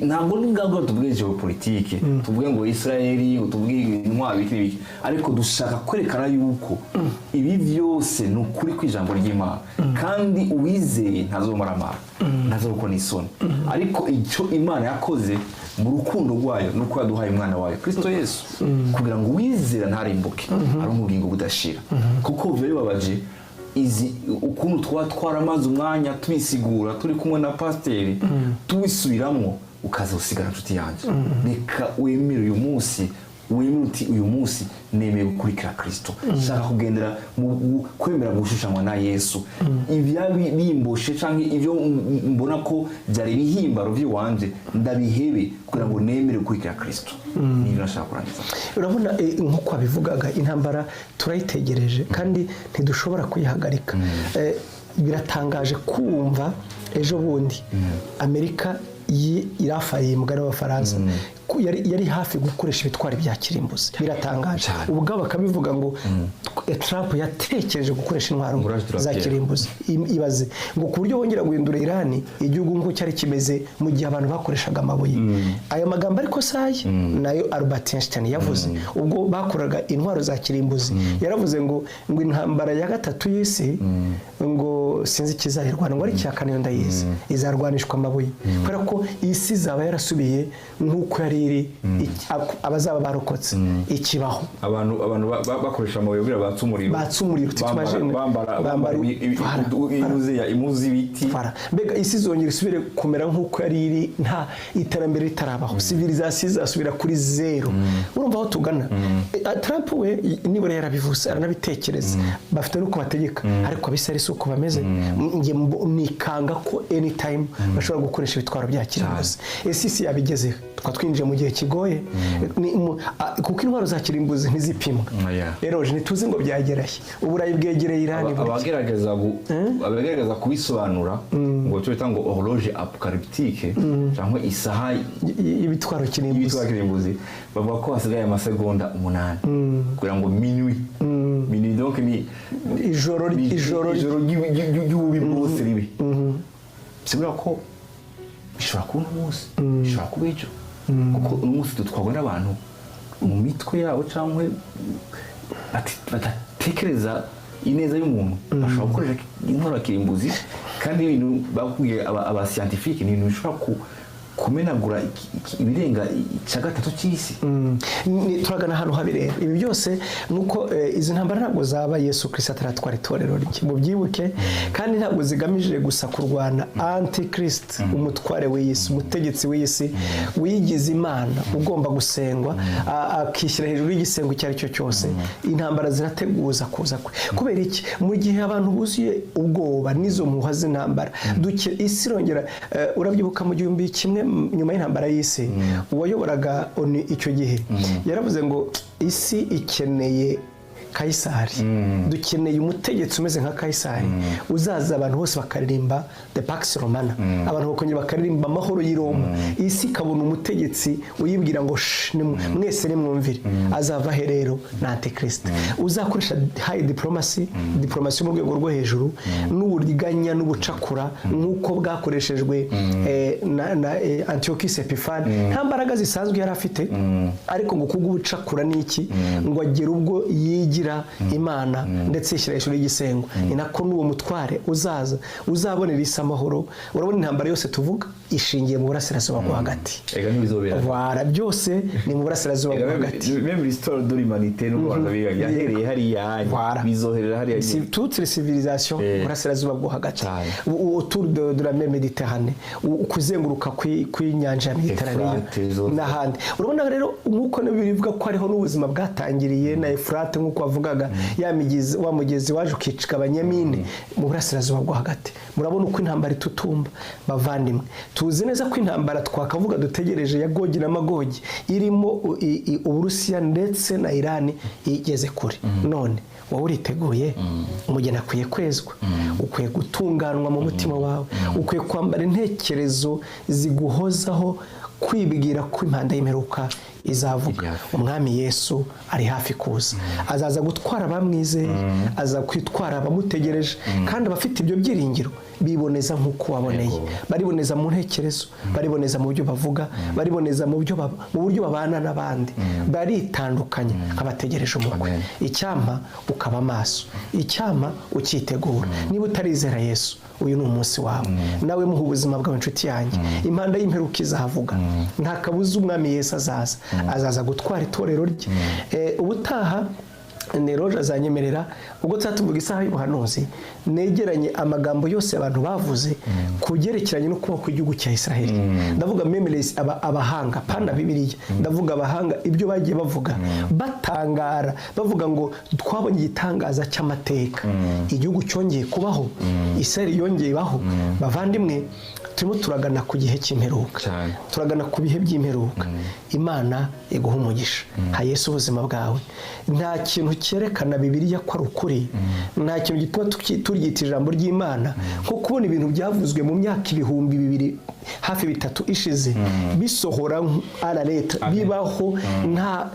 [SPEAKER 2] ntabwo n'ingago tuvuge geopolitique tuvuge ngo Israeli tuvuge intwaro biki ariko dushaka kwerekana yuko ibi byose ni ukuri kw'ijambo ry'Imana kandi uwizeye ntazomaramara ntazokona isoni ariko icyo Imana yakoze mu rukundo rwayo nuko yaduhaye umwana wayo Kristo Yesu kugira ngo wizera ntarimbuke ari umugingo budashira kuko byo bibabaje izi ukuntu twaramaze umwanya tubisigura turi kumwe na pasiteri tubisubiramo ukaza usigara nshuti yanjye reka wemere uyu munsi uti uyu munsi nemeye gukurikira Kristo shaka kugendera mu kwemera gushushanywa na Yesu ibyabi bimboshe canke ibyo mbona ko byari bihimbaro by'iwanje ndabihebe kugira ngo nemere gukurikira Kristo niyo nashaka kurangiza
[SPEAKER 1] urabona nkuko abivugaga intambara turayitegereje kandi ntidushobora kuyihagarika biratangaje kumva ejo bundi Amerika irafariye mugana w'Abafaransa yari hafi gukoresha ibitwari bya kirimbuzi biratangaje ubwo bakabivuga ngo Trump yatekereje gukoresha intwaro za kirimbuzi ibaze ngo ku buryo wongera guhindura Iran igihugu ngo cyari kimeze mu gihe abantu bakoreshaga amabuye ayo magambo ariko saye nayo Albert Einstein yavuze ubwo bakoraga intwaro za kirimbuzi yaravuze ngo intambara ya gatatu y'isi ngo sinzi kizahirwana ngo ari cyakane yo ndayizi izarwanishwa amabuye kubera ko isi zaba yarasubiye nkuko yari abazaba barokotse ikibaho
[SPEAKER 2] abantu bakoresha amabuye kugira batsumuriro bambara imuzi biti
[SPEAKER 1] mbega isi zongera isubire kumera nkuko yari iri nta iterambere ritarabaho civilisation zasubira kuri zero urumva aho tugana Trump we nibura yarabivuze aranabitekereza bafite nuko bategeka ariko abisari suko bameze nge nikanga ko anytime bashobora gukoresha ibitwaro bya kirimbuzi isi yabigeze twinjiye mu gihe kigoye kuko intwaro za kirimbuzi ntizipimwa rero ntituzi ngo byagerahe uburayi bwegereye Iran
[SPEAKER 2] abagerageza kubisobanura ngo cyo bita ngo horloge apocalyptique cyangwa isaha
[SPEAKER 1] y'ibitwaro kirimbuzi
[SPEAKER 2] bavuga ko hasigaye amasegonda 8 kugira ngo minuit donc ni
[SPEAKER 1] ijoro
[SPEAKER 2] ry'ububi bwose ribi sibura ko bishobora kuba umunsi bishobora kuba ejo kuko umunsi twabona abantu mu mitwe yabo cyangwa batatekereza ineza y'umuntu bashobora gukoresha intwaro kirimbuzi kandi ibintu bakubwiye aba scientifique ni ibintu bishobora kumenagura ibirenga cya gatatu cy'isi
[SPEAKER 1] turagana ahantu habirera ibi byose nuko izi ntambara ntabwo zaba Yesu Kristo ataratwara itorero rye mu byibuke kandi ntabwo zigamije gusa kurwana anti-Christ umutware w'isi umutegetsi w'isi wigize Imana ugomba gusengwa akishyira hejuru y'igisengo icyo ari cyo cyose intambara zirateguza kuza kwe kubera iki mu gihe abantu buzuye ubwoba n'izo muha z'intambara isi irongera urabyibuka mu 1100 nyuma y'intambara y'isi uwayoboraga ONU icyo gihe yaravuze ngo isi ikeneye Kayisari, dukeneye umutegetsi umeze nka Kayisari uzaza abantu bose bakaririmba the Pax Romana, abantu bakongera bakaririmba amahoro y'i Roma, isi ikabona umutegetsi uyibwira ngo mwese nimwumvire. Azava he rero? na Antikristo uzakoresha high diplomacy mu rwego rwo hejuru, n'uburiganya n'ubucakura nk'uko bwakoreshejwe na Antiochus Epiphanes. Nta mbaraga zisanzwe yari afite, ariko ngo kubw'ubucakura n'iki ngo agera ubwo yigira Imana ndetse ishyira hejuru y'igisengo. Ni nako n'uwo mutware uzabonera isi amahoro. Urabona intambara yose tuvuga ishingiye mu burasirazuba bwo hagati. Vara byose ni mu burasirazuba bwo hagati.
[SPEAKER 2] Même l'histoire de l'humanité n'u Rwanda yahereye hariya bizoherera hariya.
[SPEAKER 1] Toutes les civilisations burasirazuba bwo hagati, autour de la mer Méditerranée, kuzenguruka kw'inyanja ya Mediterranée n'ahandi. Urabona rero nk'uko bivuga ko hariho n'ubuzima bwatangiriye na Efurate, nk'uko wavugaga wa mugezi waje ukicika Abanyamini mu burasirazuba bwo hagati. Murabona uko intambara itutumba bavandimwe. Tuzi neza ko intambara twakavuga dutegereje ya Gogi na Magogi irimo Uburusiya ndetse na Irani igeze kure. None wowe uriteguye? Umugeni akwiye kwezwa, ukwiye gutunganwa mu mutima wawe, ukwiye kwambara intekerezo ziguhozaho kwibwira ko impanda y'imperuka izavuga. Umwami Yesu ari hafi kuza, azaza gutwara abamwizeye, aza kwitwara abamutegereje, kandi abafite ibyo byiringiro biboneza nk'uko waboneye. Bariboneza mu ntekerezo, bariboneza mu buryo bavuga, bariboneza mu buryo babana n'abandi, baritandukanye nk'abategereje umukwe. Icyampa ukaba maso, icyampa ukitegura. Niba utarizera Yesu, uyu ni umunsi wawe. Nawe muha ubuzima bwawe inshuti yanjye, impanda y'imperuka izavuga. Nta kabuza umwami Yesu azaza gutwara itorero rye. Ubutaha Neroje azanyemerera ubwo tuvuga isaha y'ubuhanuzi, negeranye amagambo yose abantu bavuze kugerekeranye no kubaho kw'igihugu cya Israel. Ndavuga memories, abahanga pana Bibiliya, ndavuga abahanga ibyo bagiye bavuga batangara, bavuga ngo twabonye igitangaza cy'amateka, igihugu cyongeye kubaho, Israel yongeye baho. Bavandimwe, turimo turagana ku gihe cy'imperuka, turagana ku bihe by'imperuka. Imana iguha umugisha, ha Yesu ubuzima bwawe. Nta kintu cyerekana Bibiliya ko ari ukuri, nta kintu gituma turyita ijambo ry'Imana nko kubona ibintu byavuzwe mu myaka 2000 hafi 3 ishize bisohora à la lettre, bibaho nta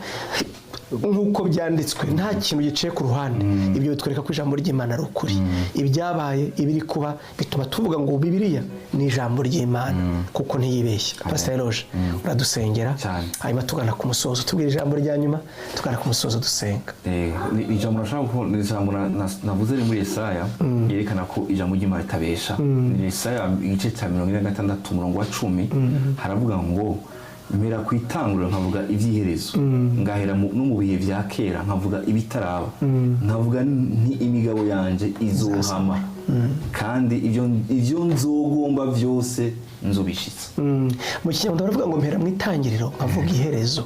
[SPEAKER 1] nk'uko byanditswe, nta kintu giciye ku ruhande. Ibyo bitwereka ko ijambo ry'Imana ari ukuri. Ibyabaye, ibiri kuba, bituma tuvuga ngo Bibiliya ni ijambo ry'Imana kuko ntiyibeshya. Pastor Roger, uradusengera hanyuma tugana ku musozo, tubwira ijambo rya nyuma, tugana ku musozo dusenga.
[SPEAKER 2] Ijambo nashaka ko ijambo navuze muri Yesaya yerekana ko ijambo ry'Imana ritabesha. Yesaya igice cya 46 umurongo wa 10 haravuga ngo mera kwitangura nkavuga ivyiherezo, ngahera no mu bihe vya kera nkavuga ibitaraba, nkavuga nti imigabo yanje izohama, kandi ivyo nzogomba vyose nzobishitsa.
[SPEAKER 1] Mu Kinyarwanda baravuga ngo mpera mu itangiriro nkavuga iherezo,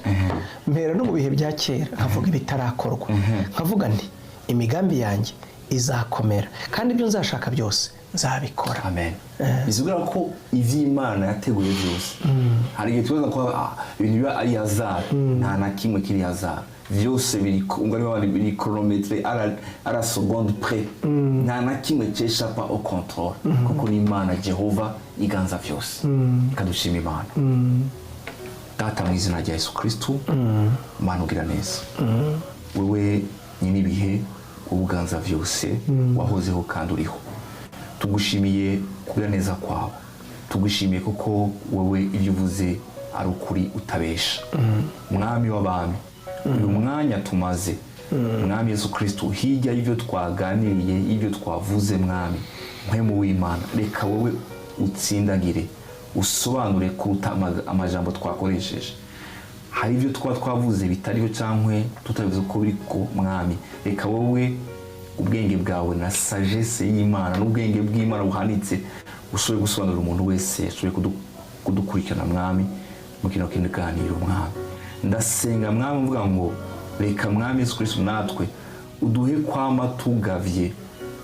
[SPEAKER 1] mpera no mu bihe vya kera nkavuga ibitarakorwa, nkavuga nti imigambi yanjye izakomera, kandi ibyo nzashaka byose nzabikora.
[SPEAKER 2] Amen. Bizubira ko ivy'Imana yateguye byose. Hari igihe tubaza ko ibintu biba ari hazard, nta na kimwe kiri hazard. Vyose biri chronométré à la seconde près. Nta na kimwe cyeshapa au contrôle, kuko ni Imana Jehova iganza vyose. Kadushima Imana. Data mu izina rya Yesu Kristo, Mana ugira neza. Wewe nyine ibihe ubuganza vyose, wahozeho kandi uriho. Tugushimiye kugira neza kwawe, tugushimiye kuko wowe ibyo uvuze ari ukuri utabesha. Mwami w'abami, uyu mwanya tumaze, Mwami Yesu Kristo, hirya y'ibyo twaganiriye, y'ibyo twavuze, Mwami mpemu w'Imana, reka wowe utsindagire, usobanure kuruta amajambo twakoresheje. Hari ibyo twavuze bitariho cyangwa tutabivuze ko biri ko, Mwami reka wowe ubwenge bwawe na sagesse y'Imana n'ubwenge bw'Imana buhanitse ushobore gusobanurira umuntu wese ashobore kudukurikirana, Mwami mu kino kiganiro. Mwami ndasenga, Mwami mvuga ngo reka Mwami Yesu Kristo natwe uduhe kwama tugavye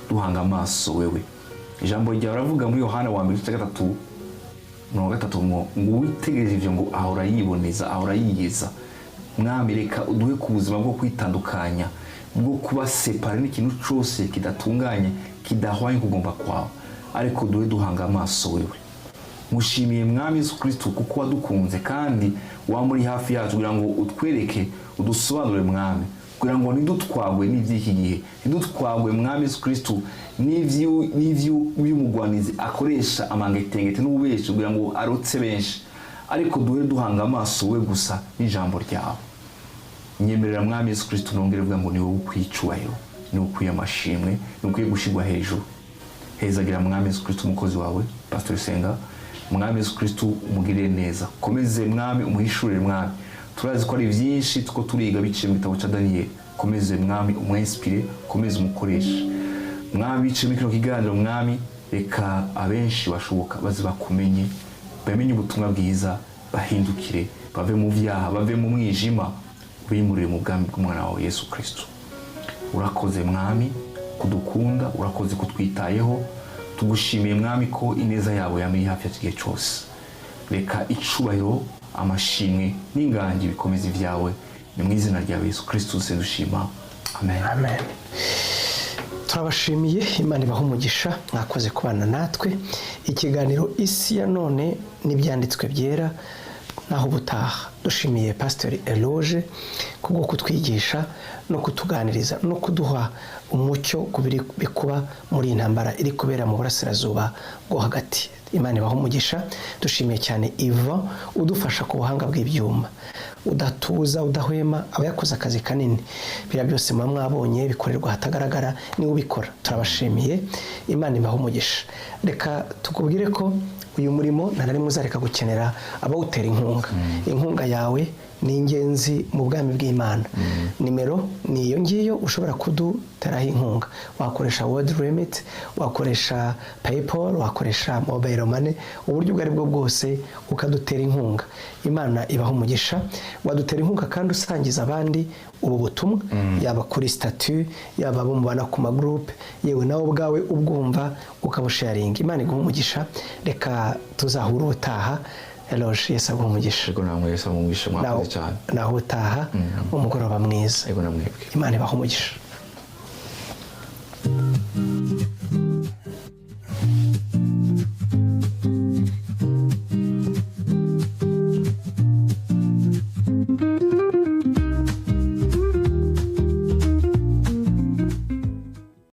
[SPEAKER 2] duhanga amaso wewe. Ijambo ryawe ravuga muri Yohana 1:3 3 ngo witegereje ivyo ngo ahora yiboneza ahora yiyeza. Mwami reka uduhe ku buzima bwo kwitandukanya bwo kuba separe n'ikintu cyose kidatunganye kidahwanye kugomba kwawe, ariko duhe duhanga amaso wewe. Mushimiye Mwami Yesu Kristo kuko wadukunze kandi wamuri hafi yacu kugira ngo utwereke udusobanure Mwami, kugira ngo ntidutwagwe n'ivy'iki gihe, ntidutwagwe Mwami Yesu Kristo n'ivy'umugwanizi akoresha amangetengete n'ububeshi kugira ngo arotse benshi, ariko duhe duhanga amaso we gusa n'ijambo ryawe. Nyemerera Mwami Yesu Kristo nongere vuga ngo ni wowe ukwicubahiro, ni wowe ukwiye amashimwe, ni ukwiye gushigwa hejuru. Hezagira Mwami Yesu Kristo umukozi wawe Pastor Senga. Mwami Yesu Kristo umugirire neza, komeze Mwami umuhishurire Mwami. Turazi ko ari byinshi tuko turiga biciye mu gitabo cya Daniel. Komeze Mwami umwinspire, komeze umukoresha Mwami biciye mu kino kiganiro Mwami, reka abenshi bashoboka bazi bakumenye, bamenye ubutumwa bwiza, bahindukire, bave mu vyaha, bave mu mwijima, bimurire mu bwami bw'umwana wawe Yesu Kristo. Urakoze Mwami kudukunda, urakoze kutwitayeho. Tugushimiye Mwami ko ineza yawe yamiri hafi ya kigihe cyose. Reka icubahiro, amashimwe n'ingangi bikomeza ivyawe, ni mu izina rya Yesu Kristo dushima. Amen.
[SPEAKER 1] Amen. Turabashimiye, Imana ibahe umugisha, mwakoze kubana natwe. Ikiganiro isi ya none n'ibyanditswe byera, naho ubutaha. Dushimiye Pastor Eloge kubwo kutwigisha no kutuganiriza no kuduha umucyo kubiri bikuba muri intambara iri kubera mu burasirazuba bwo hagati. Imana ibahe umugisha. Dushimiye cyane Ivan udufasha ku buhanga bw'ibyuma, udatuza udahwema, aba yakoze akazi kanini. Bira byose mwabonye bikorerwa hatagaragara ni ubikora. Turabashimiye, Imana ibahe umugisha. Reka tukubwire ko uyu murimo ntarari muzareka gukenera abawutera inkunga. Inkunga yawe ni ingenzi mu bwami bw'Imana. Nimero ni iyo ngiyo ushobora kuduteraho inkunga. Wakoresha World Remit, wakoresha PayPal, wakoresha Mobile Money, uburyo ubwo ari bwo bwose ukadutera inkunga. Imana ibahe umugisha. Wadutera inkunga kandi usangiza abandi ubu butumwa, yaba kuri statut, yaba abo mubana ku magroup, yewe nawe ubwawe ubwumva ukabusharinga. Imana iguhe umugisha. Reka tuzahura ubutaha. Eloge Yesu aguhe umugisha.
[SPEAKER 2] Yego namwe Yesu amugisha, mwakoze cyane.
[SPEAKER 1] Naho utaha umugoroba mwiza.
[SPEAKER 2] Yego namwebwe.
[SPEAKER 1] Imana ibahe umugisha.